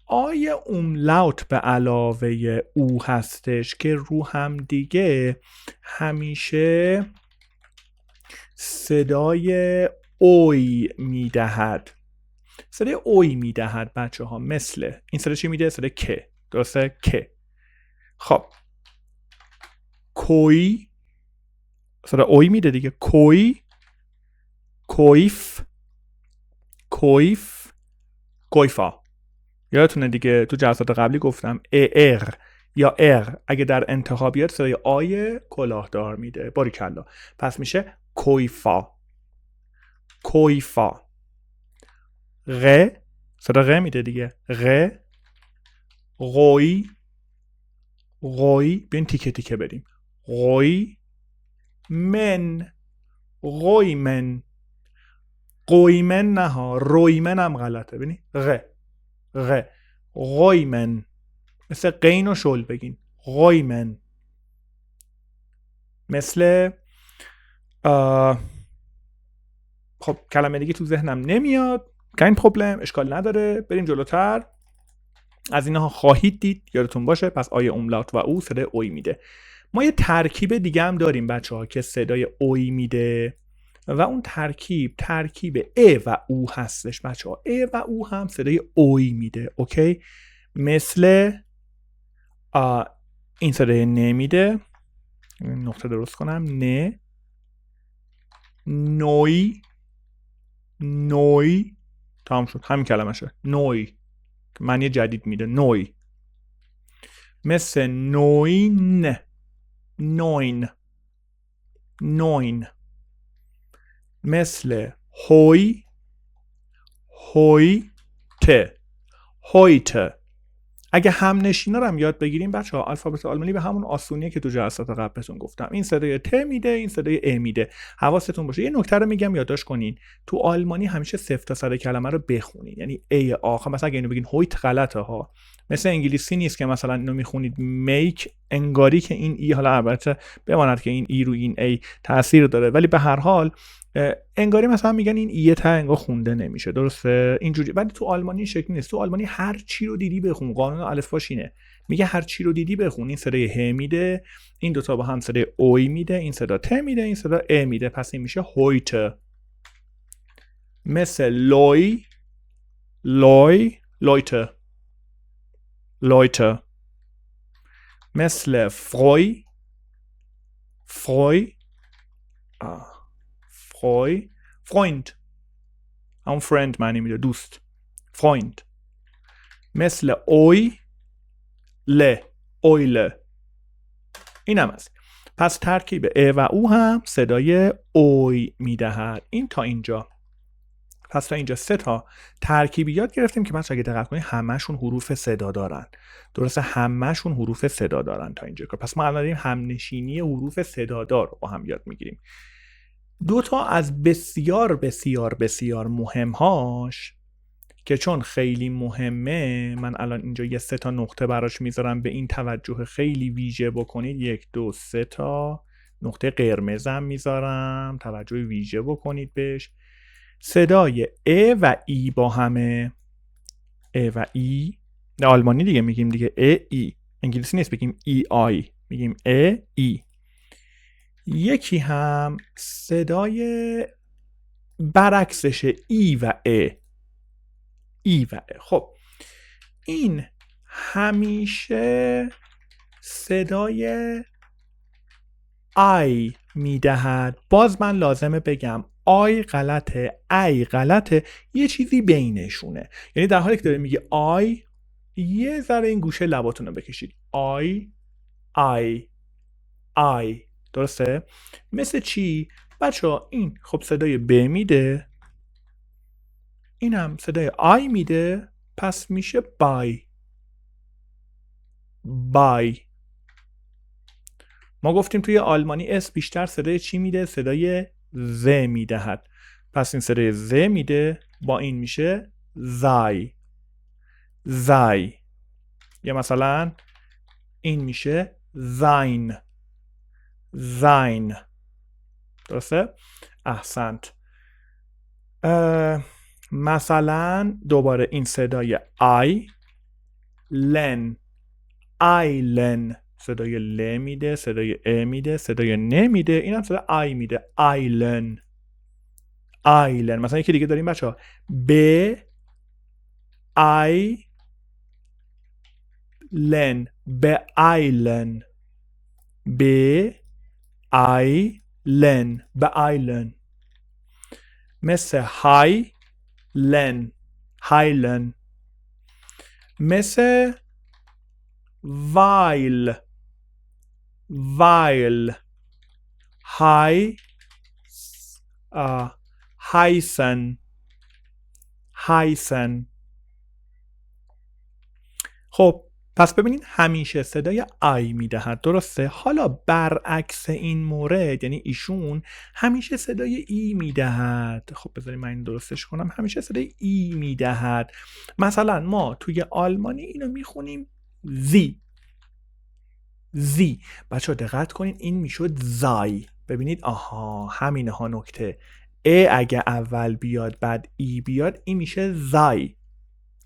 آیه اوملاوت به علاوه او هستش که رو هم دیگه همیشه صدای اوی میدهد. صدای اوی میدهد بچه ها. مثل این صدای چی میده؟ صدای که. درسته؟ که. خب کوی صدای اوی میده دیگه. کوی، کویف، کویفا. یادتونه دیگه تو جلسات قبلی گفتم ار یا اگه در انتها بیاد صدای آی کلاهدار میده. باریکلا. پس میشه کویفا. غ صدا غ میده دیگه. غ. غوی. بیاین تیکه تیکه بریم. غوی من. قویمن نه ها، رویمن هم غلطه. ببینی غ. غویمن. مثل قین و شل بگین. غویمن. مثل خب کلمه دیگه تو ذهنم نمیاد. kein پروبلم، اشکال نداره. بریم جلوتر. از اینها خواهید دید، یادتون باشه. پس آیه اوملاوت و او صدای اوی میده. ما یه ترکیب دیگه هم داریم بچه ها که صدای اوی میده. و اون ترکیب ا و او هستش بچه ها. ا و او هم صدای اوی میده. اوکی، مثل این صدای ن میده، نقطه درست کنم، نه، نوی، نوی، تمام شد، همین کلمه شه، نوی که معنی جدید میده، نوی. مثل نوین، نوین، نوین. مثل هوی، هوی ته، هویته. اگه هم نشینا رو هم یاد بگیریم بچه ها، الفابت آلمانی به همون آسونیه که تو جلسات قبل بهتون گفتم. این صدای ت میده، این صدای ا میده. حواستون باشه. یه نکته رو میگم یادداشت کنین، تو آلمانی همیشه صفر تا سر کلمه رو بخونین، یعنی ای آخر. مثلا اگه اینو بگین هویت غلطه ها، مثل انگلیسی نیست که مثلا اینو میخونید میک، انگاری که این ای، حالا البته بماند که این ای رو این ای تاثیر داره، ولی به هر حال انگاری مثلا میگن این ایه تا انگار خونده نمیشه، درسته اینجوری. ولی تو آلمانی شکلی نیست. تو آلمانی هر چی رو دیدی بخون، قانون الفباش اینه، میگه هر چی رو دیدی بخون. این صدای ه میده، این دوتا با هم صدای اوی میده، این صدا ت میده، این صدا ا میده، پس این میشه هویت. مثل لوی، لوی، لویت، لویت. مثل فروی، فروی، فروی، فرویند، همون فرند معنی میده، دوست، فرویند. مثل اوی، ل، اویل. این هم هست. پس ترکیب ا و او هم صدای اوی میدهد. این تا اینجا. پس تا اینجا 3 تا ترکیبی یاد گرفتیم که بچه‌ها اگه دقت کنید همشون حروف صدا دارن. درسته، همشون حروف صدا دارن تا اینجا. پس ما الان داریم همنشینی حروف صدادار رو با هم یاد میگیریم. 2 تا از بسیار بسیار بسیار مهمهاش که چون خیلی مهمه، من الان اینجا یه 3 تا نقطه براش میذارم، به این توجه خیلی ویژه بکنید. 1 2 3 تا نقطه قرمزم میذارم، توجه ویژه بکنید بهش. صدای ا و ای با همه، ا و ای، نه آلمانی دیگه میگیم دیگه ا ای، انگلیسی نیست بگیم ای آی، میگیم ا ای. یکی هم صدای برعکسشه، ای و ا، ای و ا. خب این همیشه صدای آی میدهد. باز من لازمه بگم آی غلطه، ای غلطه، یه چیزی بینشونه. یعنی در حالی که داره میگه آی، یه ذره این گوشه لباتون رو بکشید، آی، آی، آی. درسته؟ مثل چی؟ بچه ها این خب صدای ب میده، این هم صدای آی میده، پس میشه بای، بای. ما گفتیم توی آلمانی اس بیشتر صدای چی میده؟ صدای ز میدهد. پس این صدای ز میده، با این میشه زای، زای. یا مثلا این میشه زاین، زاین. درسته؟ احسنت. مثلا دوباره این صدای آی، لن، آیلن، صدای ل میده، صدای ا میده، صدای ن میده، این هم صدای آی میده، آیلن، آیلن. مثلا یکی دیگه داریم بچه ها، ب آی لن، به آیلن، ب آیلن، به آیلن. مثل های لن، هایلن. مثل وایل، وایل، های، هایسن، هایسن. خب پس ببینید همیشه صدای آی میدهد، درسته؟ حالا برعکس این مورد، یعنی ایشون همیشه صدای ای میدهد. خب بذارید من این درستش کنم، همیشه صدای ای میدهد. مثلا ما توی آلمانی اینو میخونیم زی، زی. بچه ها دقت کنید این میشد زای. ببینید آها، همینه ها نکته. ا اگه اول بیاد بعد ای بیاد، این میشه زای.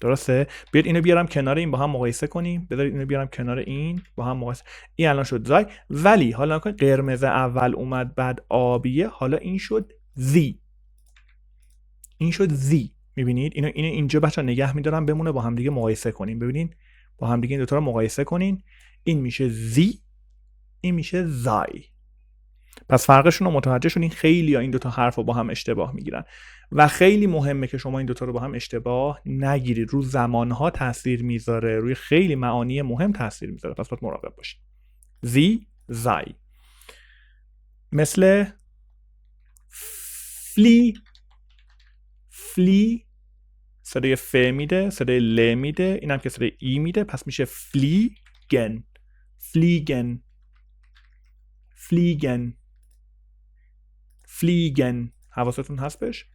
درسته؟ بیاد اینو بیارم کنار این با هم مقایسه کنیم. بذارید اینو بیارم کنار این با هم مقایسه. این الان شد زای، ولی حالا نکن قرمز اول اومد بعد آبیه، حالا این شد زی. این شد زی. میبینید اینو اینجا بچا نگه میدارم بمونه، با هم دیگه مقایسه کنیم. ببینید با هم دیگه این دوتا رو مقایسه کنین. این میشه زی، این میشه زای. پس فرقشون رو متوجه شدین. خیلی این دوتا حرف رو با هم اشتباه میگیرن و خیلی مهمه که شما این دوتا رو با هم اشتباه نگیرید. رو زمانها تاثیر میذاره، روی خیلی معانی مهم تاثیر میذاره، پس باید مراقب باشید. زی، زای. مثل فلی. فلی صدای ف میده، صدای ل میده، اینم که صدای ای میده، پس میشه فلیگن. فلیگن، فلیگن، فلیگن. حواستون هست بهش؟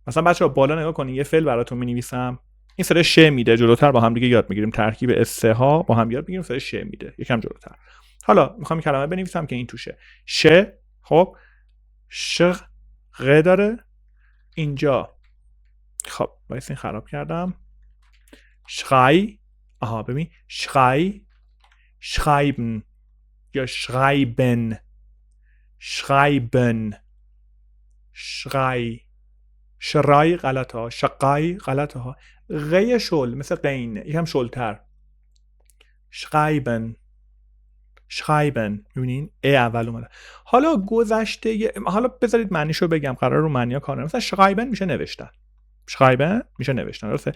مثلا بچه‌ها بالا نگاه کنین، یه فعل براتون می‌نویسم. این صدای ش میده. جلوتر با هم دیگه یاد میگیریم ترکیب اس ها با هم یاد میگیریم. صدای ش میده یکم جلوتر. حالا میخوام کلمه بنویسم که این توشه. ش. خب ش غ داره اینجا. خب وایس این خراب کردم. شخای. آها ببین، شخای، schreiben یا schreiben، schreiben، schrei، شرای غلطه ها، شقای غلطه ها. غی شل مثل قین یکم شلتر. schreiben، schreiben. میبینین ای اول اومده. حالا گذشته، حالا بذارید معنیشو بگم، قرار رو معنی ها کار نمیشه. مثلا schreiben میشه نوشتن. schreiben میشه نوشتن. درسته؟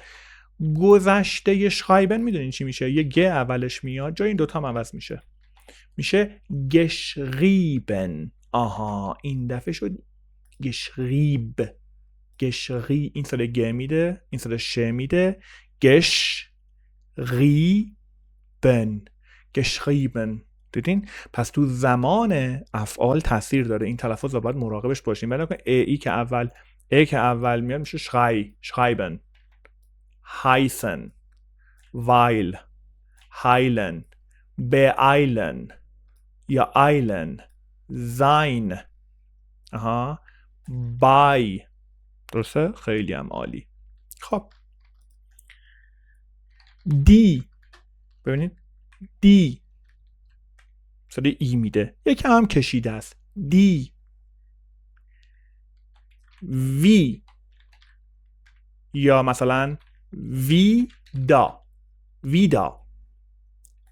گذشته schreiben میدونین چی میشه؟ یه گ اولش میاد، جای این دوتا هم عوض میشه، میشه geschrieben. آها این دفعه شد geschrieb. geschri، این صدای گ میده، این صدای ش میده. geschrieben، geschrieben. دیدین؟ پس تو زمان افعال تاثیر داره. این تلفظ رو باید مراقبش باشیم. ببین ای که اول، ای که اول میاد میشه schrei، schreiben، heißen، weil، heilen، beeilen یا eilen، sein. آها bei. درسته؟ خیلی هم عالی. خب دی. ببینید دی صدای ای میده، یکم هم کشیده است. دی. وی یا مثلا وی دا. ویدا.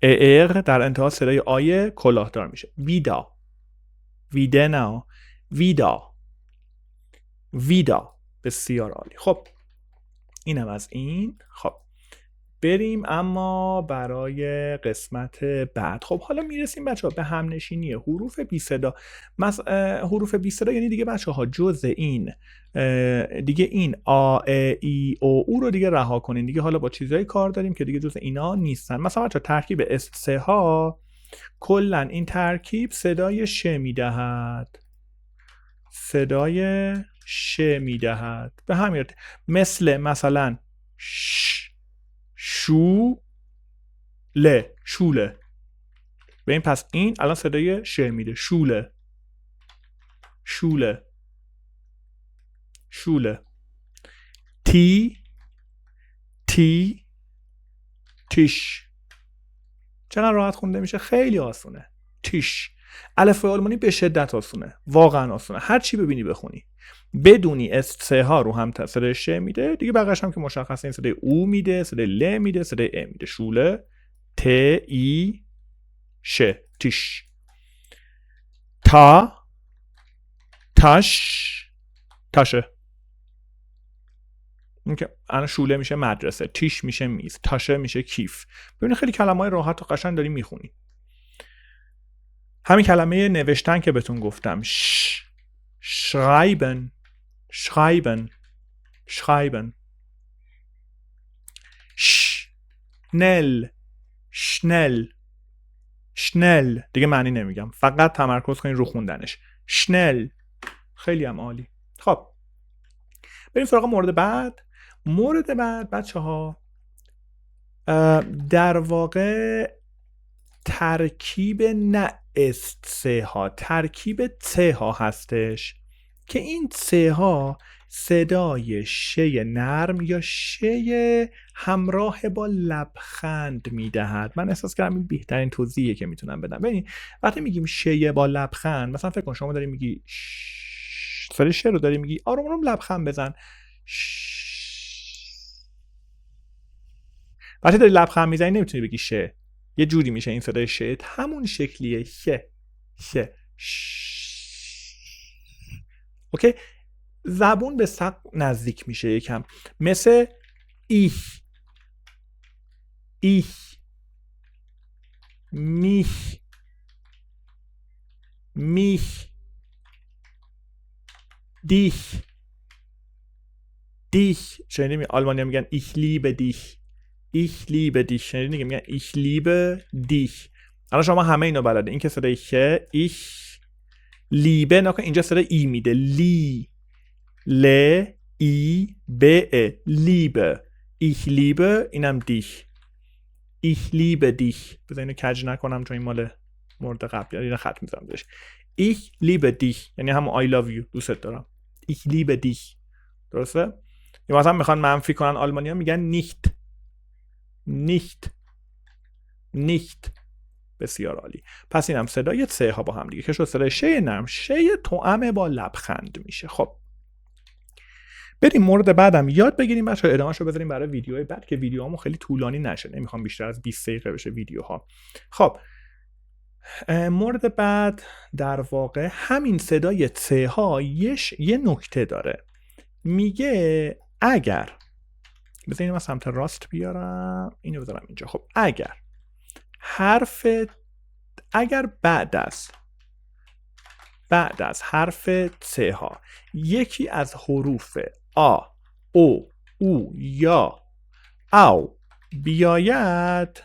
ار در انتها صدای آی کلاهدار میشه. ویدا. ویده نه، ویدا. ویدا. بسیار عالی. خب اینم از این. خب بریم اما برای قسمت بعد. خب حالا میرسیم بچه‌ها به همنشینی حروف بی صدا. حروف بی صدا یعنی دیگه بچه‌ها جز این دیگه این آ ای او رو دیگه رها کنین دیگه. حالا با چیزایی کار داریم که دیگه جز اینا نیستن. مثلا بچه‌ها ترکیب اس ها کلا این ترکیب صدای ش میدهد. صدای ش میدهد. به همین مثلا شوله. شوله. ببین پس این الان صدای ش میده. شوله. شوله. شوله. تی. تی. تیش. چقدر راحت خونده میشه، خیلی آسونه. تیش. الفبای آلمانی به شدت آسونه، واقعا آسونه. هر چی ببینی بخونی بدونی اس ها رو هم صدای ش میده دیگه. بقیش هم که مشخصه، این صدای او میده، صدای ل میده، صدای ا میده. شوله. ت ای ش. تیش. تا. تاش. تاشه. این که الان شوله میشه مدرسه، تیش میشه میز، تاشه میشه کیف. ببینید خیلی کلمه‌های راحت و قشنگ داری میخونی. همین کلمه نوشتن که بهتون گفتم، schreiben، schreiben، schreiben. schnell، schnell، schnell. دیگه معنی نمیگم، فقط تمرکز کنین رو خوندنش. schnell. خیلی هم عالی. خب بریم سراغ مورد بعد. مورد بعد بچه‌ها در واقع ترکیب نه است ها، ترکیب ت ها هستش که این ت ها صدای ش نرم یا ش همراه با لبخند میدهد. من احساس کردم این بهترین توضیحیه که میتونم بدم. ببین وقتی میگیم ش با لبخند، مثلا فکر کن شما داری میگی صدای ش رو داری میگی، آروم آروم لبخند بزن. وقتی داری لبخند میزنی نمیتونی بگی ش، یه جوری میشه این صدای ش، همون شکلیه. ش. اوکی. زبون به سقف نزدیک میشه یکم، مثل ایش، میش، دیش. شنیدی آلمانی میگن ich liebe dich، شنیدی میگن ich liebe dich. الان شما همه اینو بلده، این که صدای شه، ich liebe، نکن اینجا صدای ای میده، ل ای ب liebe، ich liebe، اینم dich، ich liebe dich. بذار اینو کج نکنم چون این مال مورد قبل، اینو خط میذارم بهش. ich liebe dich یعنی همون I love you، دوست دارم. ich liebe dich. درسته؟ یا مثلا میخوان منفی کنن آلمانی‌ها میگن nicht. بسیار عالی. پس اینم صدای سه ها با هم دیگه که شد صدای شه نرم، شه توأم با لبخند میشه. خب بریم مورد بعدم یاد بگیریم بچه‌ها، ادامه‌شو بذاریم برای ویدیوهای بعد که ویدیوهامون خیلی طولانی نشه، نمیخوام بیشتر از 20 دقیقه بشه ویدیوها. خب مورد بعد در واقع همین صدای سه ها یه نکته داره، میگه اگر، بذاریم من سمت راست بیارم، اینو بذارم اینجا. خب اگر بعد از حرف سه ها یکی از حروف آ، او، او یا او بیاید،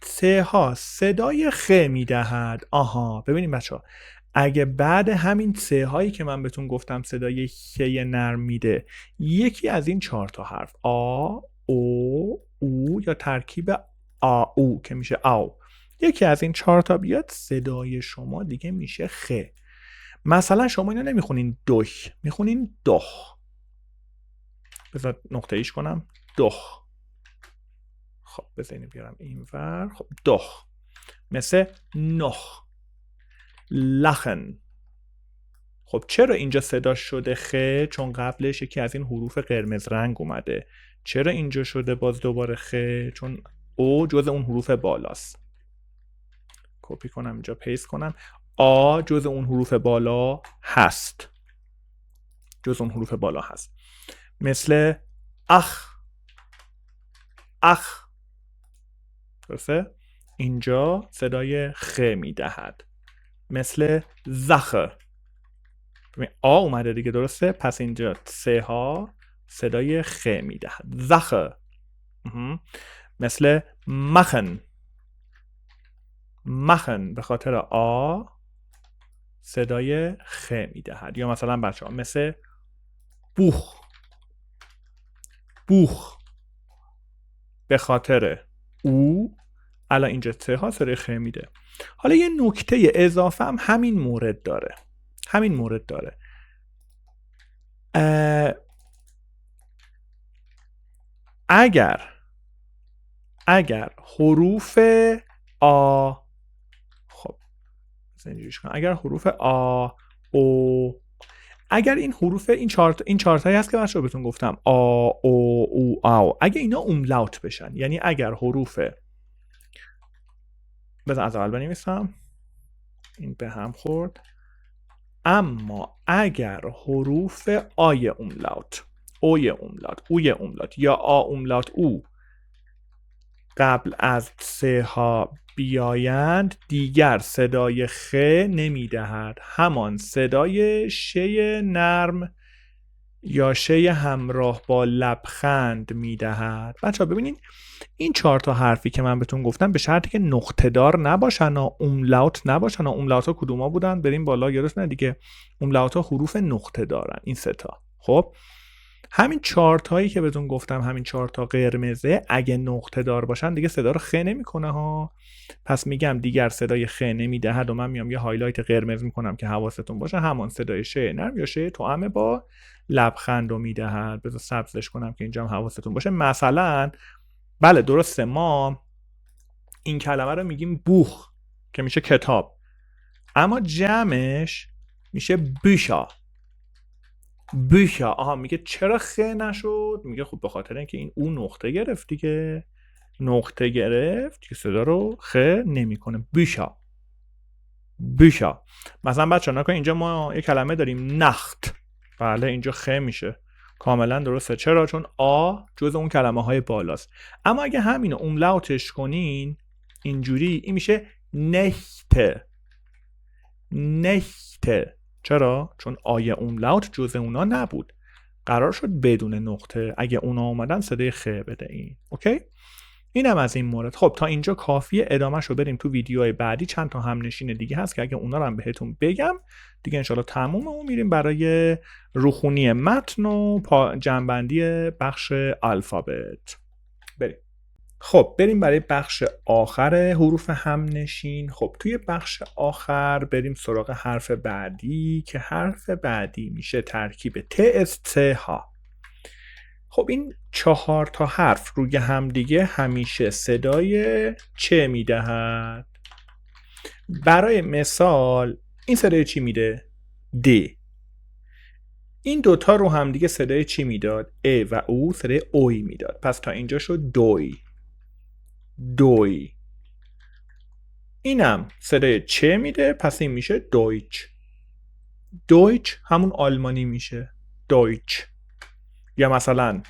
سه ها صدای خ میدهد. آها ببینیم بچه ها، اگه بعد همین سه هایی که من بهتون گفتم صدای خ نرم میده، یکی از این 4 تا حرف آ، او، او یا ترکیب آ او که میشه او، یکی از این 4 تا بیاد، صدای شما دیگه میشه خ. مثلا شما اینو نمیخونین دوخ، میخونین دخ. بذار نقطه ایش کنم، دخ. خب بذارین بیارم اینور. خب دخ، مثل نخ، لخن. خب چرا اینجا صدا شده خ؟ چون قبلش یکی از این حروف قرمز رنگ اومده. چرا اینجا شده باز دوباره خ؟ چون او جز اون حروف بالاست. کپی کنم اینجا پیست کنم، آ جز اون حروف بالا هست، مثل اخ. درسته؟ اینجا صدای خ میدهد. مثل زخ، آ اومده دیگه، درسته؟ پس اینجا سه ها صدای خ میدهد، زخ. مثل مخن، به خاطر آ صدای خ میدهد. یا مثلا بچه ها مثل بوخ، به خاطر او الان اینجا سه ها صدای خ میده. حالا یه نکته اضافه هم همین مورد داره. اگر حروف آ، خب اینجوریش کنم، اگر حروف آ، او، اگر این حروف این چارتایی هست که من بهتون گفتم آ، او، او، او، اگه اینا اوملاوت بشن، یعنی اگر حروف، بذار از اول بنویسم، این به هم خورد، اما اگر حروف آی اوملاوت، اوی اوملاوت، اوی اوملاوت یا آ اوملاوت او قبل از سه ها بیایند، دیگر صدای خ نمیدهد، همان صدای شه نرم یا شه همراه با لبخند میدهد. بچه‌ها ببینین این 4 تا حرفی که من بهتون گفتم به شرطی که نقطه دار نباشن و اوملاوت نباشن. اوملاوت ها کدوما بودن؟ بریم بالا یادتونه دیگه، اوملاوت ها حروف نقطه دارن، این 3 تا. خب همین 4 تایی که بهتون گفتم، همین 4 تا قرمزه اگه نقطه دار باشن دیگه صدا رو خ نمیکنه ها. پس میگم دیگر صدای خ نمیدهد و من میام یه هایلایت قرمز میکنم که حواستون باشه، همان صدای ش نرم یا ش توأم با لبخند رو میدهد. بذار سبزش کنم که اینجا هم حواستون باشه. مثلا بله درسته، ما این کلمه رو میگیم بوخ که میشه کتاب، اما میشه بوشا. بوشا. آها میگه چرا خ نشد؟ میگه خب به خاطر اینکه این او نقطه گرفت دیگه، نقطه گرفت که صدا رو خ نمیکنه. بوشا. بوشا. مثلا بچه ها نکن اینجا ما یه کلمه داریم نخت، بله اینجا خ میشه، کاملا درسته. چرا؟ چون آ جز اون کلمه های بالاست. اما اگه همینو املاوتش کنین اینجوری، این میشه نهته. نهته. چرا؟ چون آیه املاوت جز اونا نبود، قرار شد بدون نقطه، اگه اونا اومدن صدای خ بده این. اوکی؟ اینم از این مورد. خب تا اینجا کافیه، ادامهش رو بریم تو ویدیوهای بعدی. چند تا همنشین دیگه هست که اگه اونا رو هم بهتون بگم دیگه انشالله تمومه و میریم برای روخونی متن و جنبندی بخش الفابت. بریم. خب بریم برای بخش آخر حروف همنشین. خب توی بخش آخر بریم سراغ حرف بعدی که حرف بعدی میشه ترکیب ت اس ت ها. خب این 4 تا حرف روی همدیگه همیشه صدای چه میدهد؟ برای مثال این صدای چی میده؟ د. این دوتا رو همدیگه صدای چی میداد؟ ا و او صدای اوی میداد. پس تا اینجا شد دوی. دوی. اینم صدای چه میده، پس این میشه دویچ. دویچ همون آلمانی میشه، دویچ. یا مثلا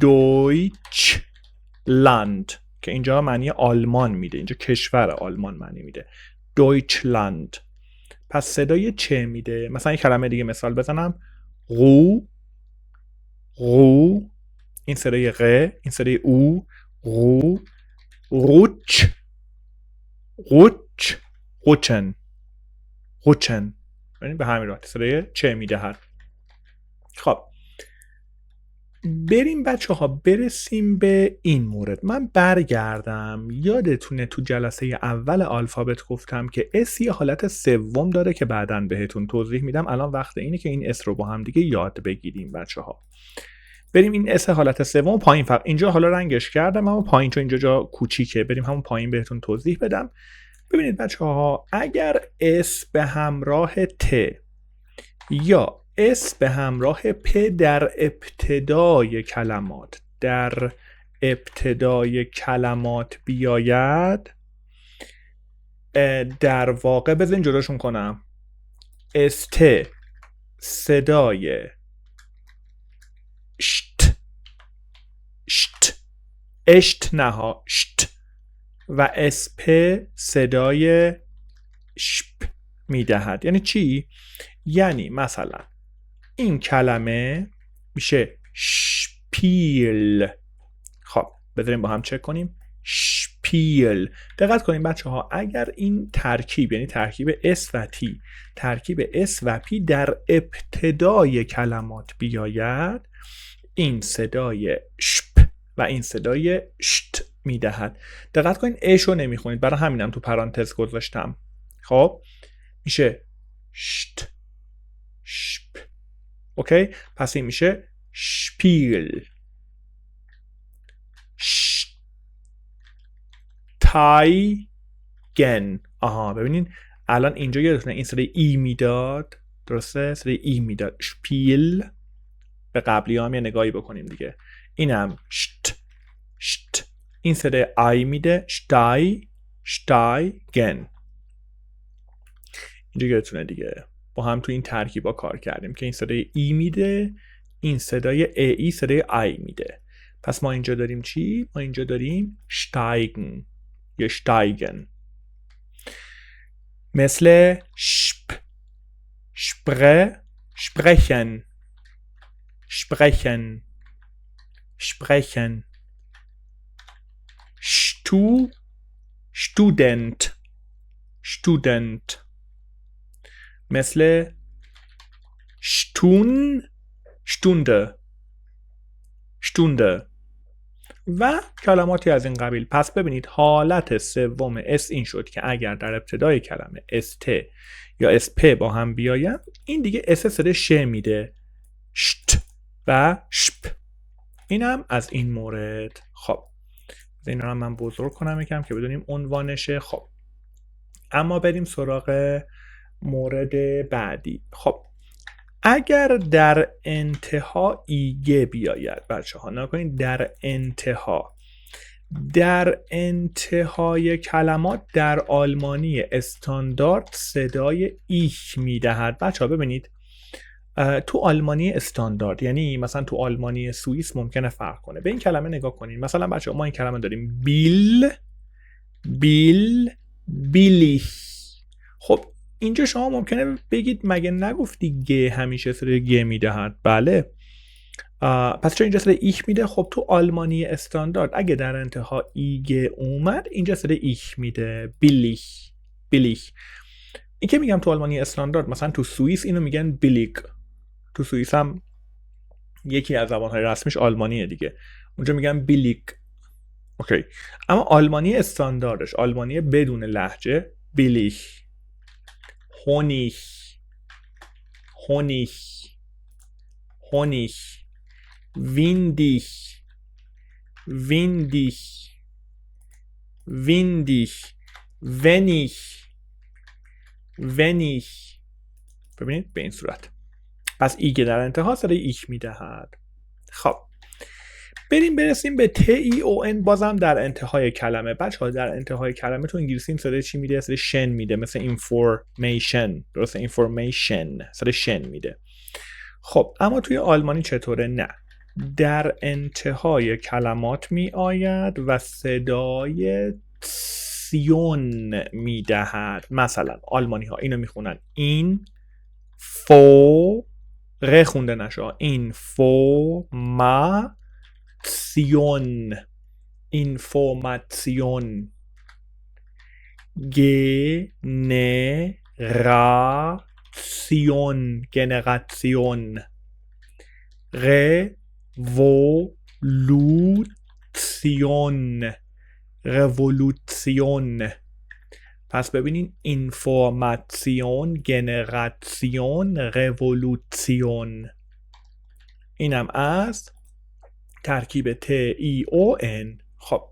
دویچ لند که اینجا معنی آلمان میده، اینجا کشور آلمان معنی میده، دویچلند. پس صدای چه میده. مثلا یک کلمه دیگه مثال بزنم، رو. رو. این صدای غ، این صدای او. رو. روچ. روچ. روچن. روچن. به همین راحتی صدای چه میدهد. خب بریم بچه ها برسیم به این مورد. من برگردم، یادتونه تو جلسه اول الفابت گفتم که اس یه حالت سوم داره که بعداً بهتون توضیح میدم. الان وقت اینه که این اس رو با هم دیگه یاد بگیریم بچه ها. بریم این اس حالت سوم پایین، فرق اینجا حالا رنگش کردم اما پایین چون اینجا جا کوچیکه، بریم همون پایین بهتون توضیح بدم. ببینید بچه ها، اگر اس به همراه ت یا اس به همراه پ در ابتدای کلمات بیاید، در واقع بذارین جداشون کنم، است صدای شت، اشت نها شت، و اسپ صدای شپ میدهد. یعنی چی؟ یعنی مثلا این کلمه میشه شپیل. خب بذاریم با هم چک کنیم، شپیل. دقت کنیم بچه ها، اگر این ترکیب یعنی ترکیب اس و تی، ترکیب اس و پی در ابتدای کلمات بیاید، این صدای شپ و این صدای شت میدهد. دقت کنید اشو نمیخونید، برای همینم تو پرانتز گذاشتم. خب میشه شت، شپ. اوکی؟ پس این میشه شپیل. شتایگن. آها ببینین الان اینجا یادتونه این صدای ای میداد، درسته؟ صدای ای میداد. شپیل. به قبلی هم یه نگاهی بکنیم دیگه. اینم شت، شت. این صدای آی میده، شتای، شتایگن. اینجا یادتونه دیگه با هم تو این ترکیبا کار کردیم که این صدای ای میده، این صدای ای صدای آی میده. پس ما اینجا داریم چی؟ ما اینجا داریم steigen یا steigen. مثل شپ، spre، sprechen، sprechen، sprechen. Stu، student، student. مثل شتون، شتونده، شتونده و کلماتی از این قبیل. پس ببینید حالت سوم اس این شد که اگر در ابتدای کلمه است یا اسپ با هم بیاین، این دیگه اس صدای ش میده، شت و شپ. اینم از این مورد. خب این رو من بزرگ کنم یکم که بدونیم عنوانشه. خب اما بریم سراغ مورد بعدی. خب اگر در انتها ایگه بیاید، بچه ها نکنید در انتهای کلمات در آلمانی استاندارد صدای ایش میدهد. بچه ها ببینید تو آلمانی استاندارد، یعنی مثلا تو آلمانی سوئیس ممکنه فرق کنه. به این کلمه نگاه کنید. مثلا بچه ها ما این کلمه داریم بیلیش. خب اینجا شما ممکنه بگید مگه نگفتی گ همیشه صدای گ میدهد؟ بله. پس چرا اینجا صدای ایش میده؟ خب تو آلمانی استاندارد اگه در انتها ایگ اومد اینجا صدای ایش میده. بیلیش. این که میگم تو آلمانی استاندارد، مثلا تو سوئیس اینو میگن بیلیگ. تو سوئیس هم یکی از زبانهای رسمیش آلمانیه دیگه، اونجا میگن بیلیگ. اوکی. اما آلمانی استانداردش، آلمانی بدون لهجه، بیلیش. هونیش، ویندیش، ونیش. ببینید به این صورت. پس ایگه در انتها صدای ایش میدهد. خب برسیم به TEON، بازم در انتهای کلمه. بچه‌ها در انتهای کلمه تو انگلیسی صدای چی میده؟ صدای شن میده، مثل اینفورمیشن. درسته؟ اینفورمیشن صدای شن میده. خب اما توی آلمانی چطوره؟ نه، در انتهای کلمات می آید و صدای سیون می دهد. مثلا آلمانی ها اینو می خونن این فو ر خونده نشه، اینفورماسیون، گنراسیون، رولوسیون. پس ببینین اینفورماسیون، گنراسیون، رولوسیون. اینم از ترکیب TEON. خب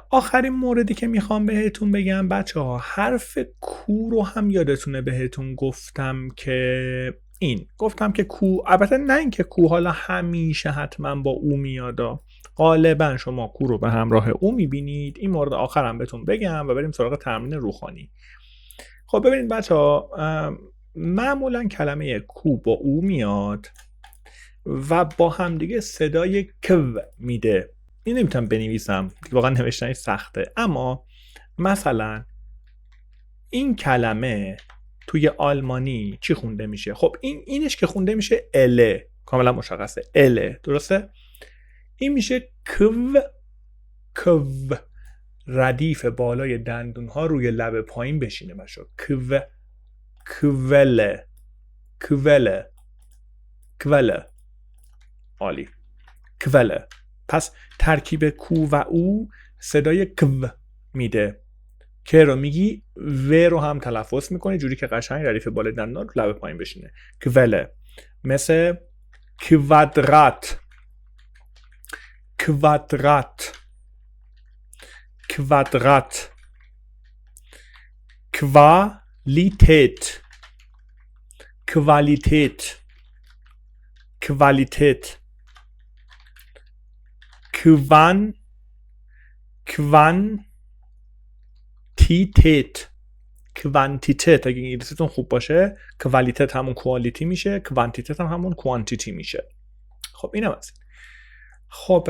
آخرین موردی که میخوام بهتون بگم بچه ها، حرف کو رو هم یادتونه بهتون گفتم که کو، البته نه اینکه کو حالا همیشه حتما با او میادا، غالبا شما کو رو به همراه او میبینید. این مورد آخرم بهتون بگم و بریم سراغ تمرین روخانی. خب ببینید بچه ها، معمولا کلمه کو با او میاد و با هم دیگه صدای کو میده. این نمیتونم بنویسم، واقعا نوشتنش سخته، اما مثلا این کلمه توی آلمانی چی خونده میشه؟ خب اینش که خونده میشه اله، کاملا مشخصه، اله. درسته؟ این میشه کو. ردیف بالای دندون ها روی لب پایین بشینه باشه. کوله. عالی. کوله. پس ترکیب کو و او صدای کو میده. که رو میگی و رو هم تلفظ میکنی جوری که قشنگ ردیف بالای دندان رو لب پایین بشینه. کوله. مثل کوادرات، کوالیتت، کوانتیتت. اگه انگلیسیتون خوب باشه کوالیتت همون کوالیتی میشه، کوانتیتت هم همون کوانتیتی میشه. خب اینم از این. خب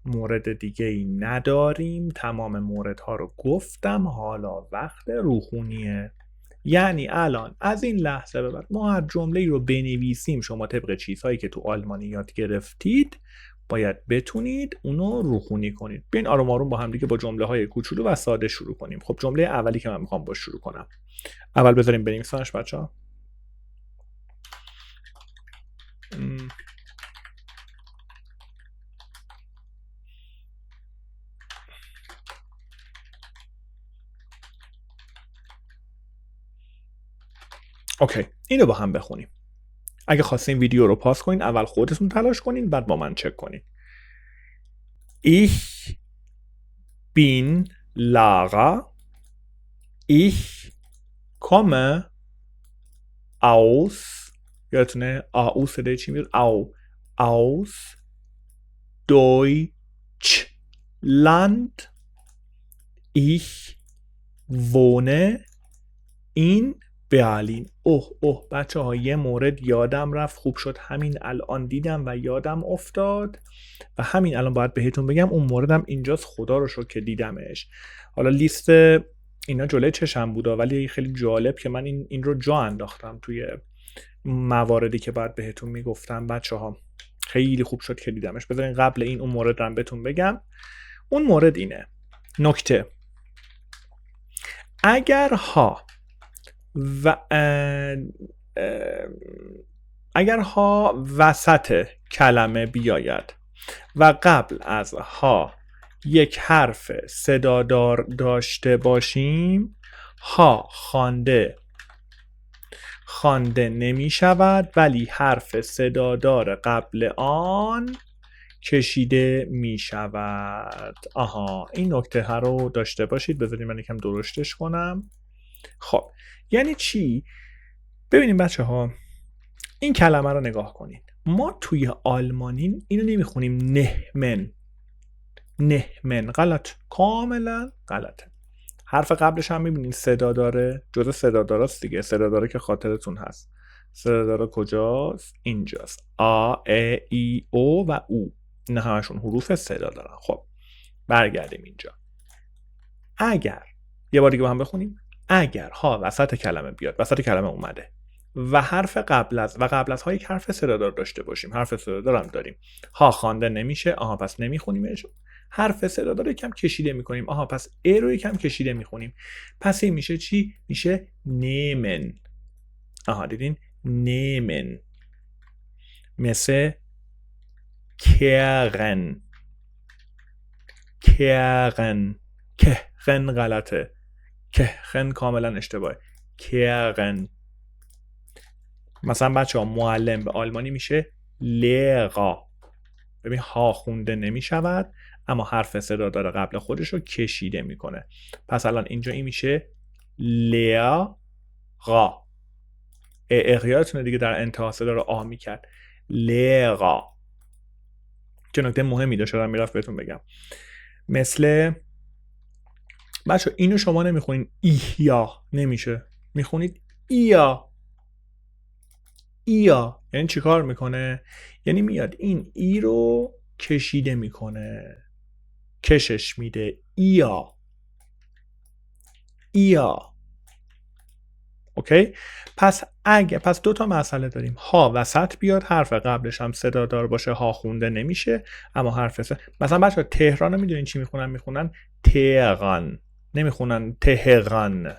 مورد دیگه ای نداریم، تمام موردها رو گفتم. حالا وقت روخونیه، یعنی الان از این لحظه به بعد ما هر جمله‌ای رو بنویسیم شما طبق چیزهایی که تو آلمانی یاد گرفتید باید بتونید اونو روخونی کنید. بیاین آروم آروم با هم دیگه با جمله‌های کوچولو و ساده شروع کنیم. خب جمله اولی که من میخوام باش شروع کنم، اول بذاریم بنویسمش بچه‌ها. اوکی، اینو با هم بخونیم. اگه خواستین ویدیو رو پاس کنین، اول خودتون تلاش کنین بعد با من چک کنین. Ich bin Lara. Ich komme aus یادتونه aus صدای چی میاد؟ aus Deutschland. Ich wohne in برلین. اوه بچه ها یه مورد یادم رفت، خوب شد همین الان دیدم و یادم افتاد و همین الان باید بهتون بگم. اون موردم اینجاست، خدا رو شکر که دیدمش. حالا لیست اینا جلوی چشم بودا ولی خیلی جالب که من این رو جا انداختم توی مواردی که باید بهتون میگفتم. بچه ها خیلی خوب شد که دیدمش. بذارین قبل این اون مورد رو بهتون بگم. اون مورد اینه، نکته: اگر ها وسط کلمه بیاید و قبل از ها یک حرف صدادار داشته باشیم، ها خوانده نمی شود ولی حرف صدادار قبل آن کشیده می شود. این نکته ها رو داشته باشید. بذارید من یکم درشتش کنم. خب یعنی چی؟ ببینیم بچه ها، این کلمه رو نگاه کنید. ما توی آلمانی اینو نمیخونیم نهمن. غلط، کاملا غلطه. حرف قبلش هم میبینید صدا داره، جزء صدا داراست دیگه. صدا داره که خاطرتون هست. صدا داره کجاست؟ اینجاست. آ، ا، ای، او و او. اینا همشون حروف صدا دارن. خب برگردیم اینجا. اگر یه بار دیگه با هم بخونیم. اگر ها وسط کلمه بیاد، وسط کلمه اومده و حرف قبل از ها یک حرف صدادار داشته باشیم. حرف صدادار هم داریم. ها خوانده نمیشه، پس نمیخونیمش. حرف صدادار یکم کشیده میکنیم. پس ا رو یکم کشیده میخونیم. پس این میشه چی؟ میشه نیمن. دیدین؟ نیمن. مثل کرن. کهن غلطه. کهن کاملا اشتباهه. کرن. مثلا بچه ها معلم به آلمانی میشه لرا. ببین ها خونده نمی شود اما حرف صدا داره قبل خودش رو کشیده میکنه. پس الان اینجا این میشه لرا. اغیارتونه دیگه در انتها صدا رو آ میکرد. لرا. چه نکته مهمی داشت شدم میرفت بهتون بگم. مثل بچه اینو شما نمیخونید اییا، نمیشه، میخونید ایا. یعنی چی کار میکنه؟ یعنی میاد این ای رو کشیده میکنه، کشش میده. ایا. اوکی؟ پس دو تا مسئله داریم. ها وسط بیاد، حرف قبلش هم صدا دار باشه، ها خونده نمیشه اما حرف مثلا بچه تهران رو میدونین چی میخونن؟ میخونن تهران، نمیخونن تهران.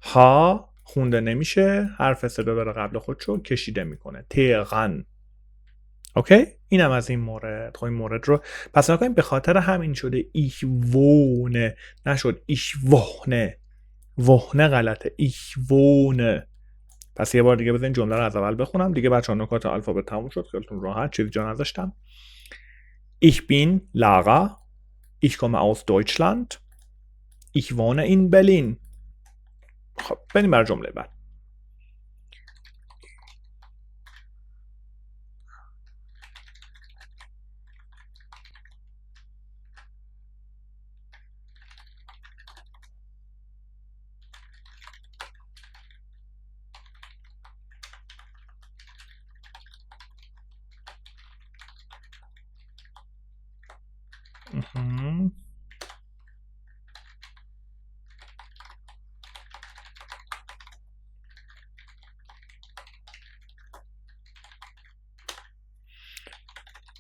ها خونده نمیشه، حرف صدا داره قبل خودشو کشیده میکنه. تهران. اوکی؟ اینم از این مورد. خب این مورد رو پس نکنیم به خاطر همین شده ich wohne، نشد ich wohne. وهنه غلطه. ich wohne. پس یه بار دیگه بزنین جمله رو از اول بخونم دیگه. بچه‌ها نکات الفابet تموم شد، خیلیتون راحت، چیزی جا نذاشتم. Ich bin Lara. Ich komme aus Deutschland. Ich wohne in Berlin. خب بریم بر جمله بعد.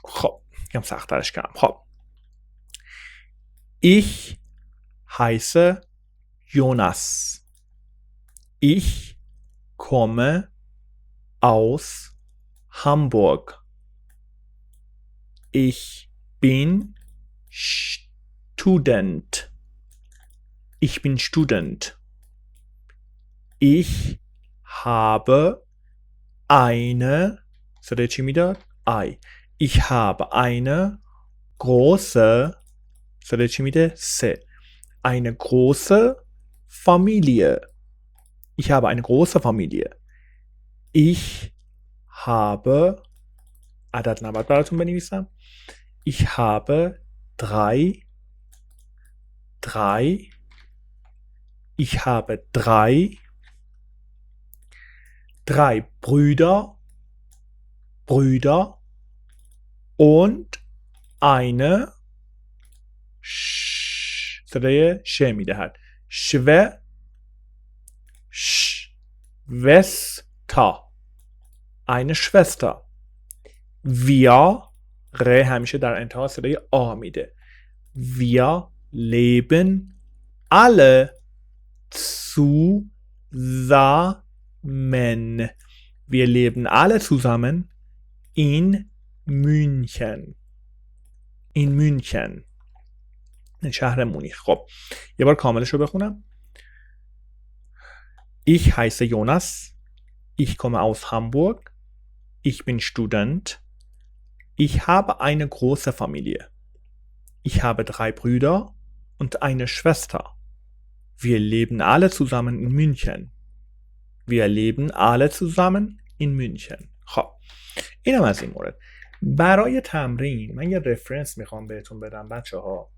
خب یکم سخت‌ترش کردم. خب Ich heiße Jonas. Ich komme aus Hamburg. Ich bin Student. Ich habe eine Ich habe eine große eine große Familie. Ich habe eine große Familie. Ich habe عدد نباید براتون بنویسم. Ich habe drei. Ich habe drei Brüder und eine صدای ش میدهد. Schwester. Eine Schwester. Wir ر همیشه در انتها صدای آ میده. Wir leben alle zusammen. Wir leben alle zusammen in München. In München. شهر مونیخ. خب یه بار کاملش رو بخونم. Ich heiße Jonas. Ich komme aus Hamburg. Ich bin Student. Ich habe eine große Familie. Ich habe 3 Brüder und eine Schwester. Wir leben alle zusammen in München. Wir leben alle zusammen in München. خب اینم از این مورد. برای تمرین من یه رفرنس میخوام بهتون بدم بچه‌ها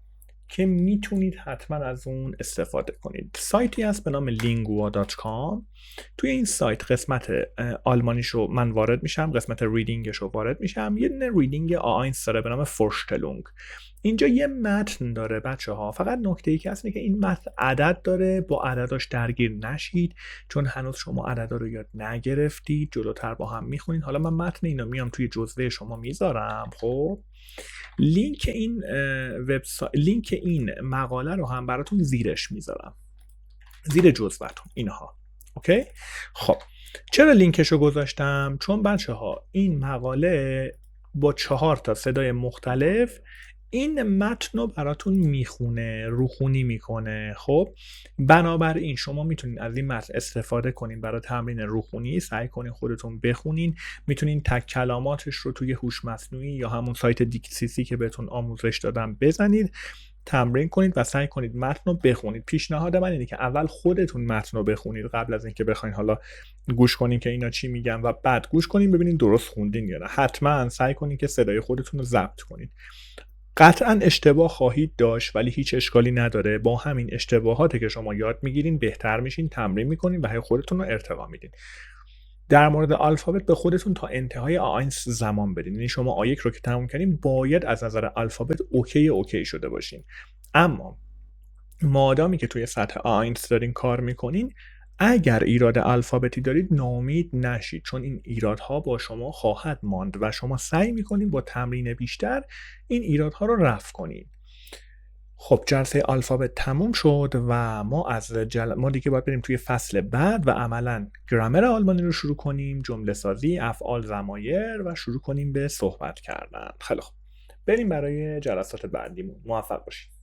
که میتونید حتما از اون استفاده کنید. سایتی هست به نام lingua.com. توی این سایت قسمت آلمانیشو من وارد میشم، قسمت ریدینگشو وارد میشم. یه دونه ریدینگ A1 داره به نام فورشتلونگ. اینجا یه متن داره بچه‌ها. فقط نکته ای که هست اینه که این متن عدد داره، با عدداش درگیر نشید چون هنوز شما عددا رو یاد نگرفتید. جلوتر با هم میخونید. حالا من متن اینو میام توی جزوه شما میذارم. خب لینک این مقاله رو هم براتون زیرش میذارم، زیر جزوهتون اینها. اوکی؟ خب چرا لینکش رو گذاشتم؟ چون بچه‌ها این مقاله با 4 تا صدای مختلف این متن رو براتون میخونه، روخونی میکنه. خب بنابراین شما میتونید از این متن استفاده کنین برای تمرین روخونی. سعی کنین خودتون بخونین. میتونین تک کلماتش رو توی هوش مصنوعی یا همون سایت دیکسیسی که بهتون آموزش دادم بزنید، تمرین کنید و سعی کنید متن رو بخونید. پیشنهاد من اینه که اول خودتون متن رو بخونید قبل از اینکه بخواید حالا گوش کنین که اینا چی میگن و بعد گوش کنین ببینین درست خوندین یا نه. حتما سعی کنین که صدای خودتون رو ضبط کنید. قطعا اشتباه خواهید داشت ولی هیچ اشکالی نداره. با همین اشتباهاتی که شما یاد میگیرین بهتر میشین، تمرین میکنین و هی خودتون رو ارتقا میدین. در مورد الفابت به خودتون تا انتهای A1 زمان بدین. یعنی شما A1 رو که تموم کردین باید از نظر الفابت اوکی شده باشین. اما مادامی که توی سطح A1 دارین کار میکنین، اگر ایراد الفابتی دارید ناامید نشید چون این ایرادها با شما خواهد ماند و شما سعی میکنین با تمرین بیشتر این ایرادها رو رفع کنین. خب جلسه الفابت تموم شد و ما دیگه باید بریم توی فصل بعد و عملاً گرامر آلمانی رو شروع کنیم، جمله سازی، افعال، ضمایر و شروع کنیم به صحبت کردن. خیلی خوب بریم برای جلسات بعدیمون. موفق باشید.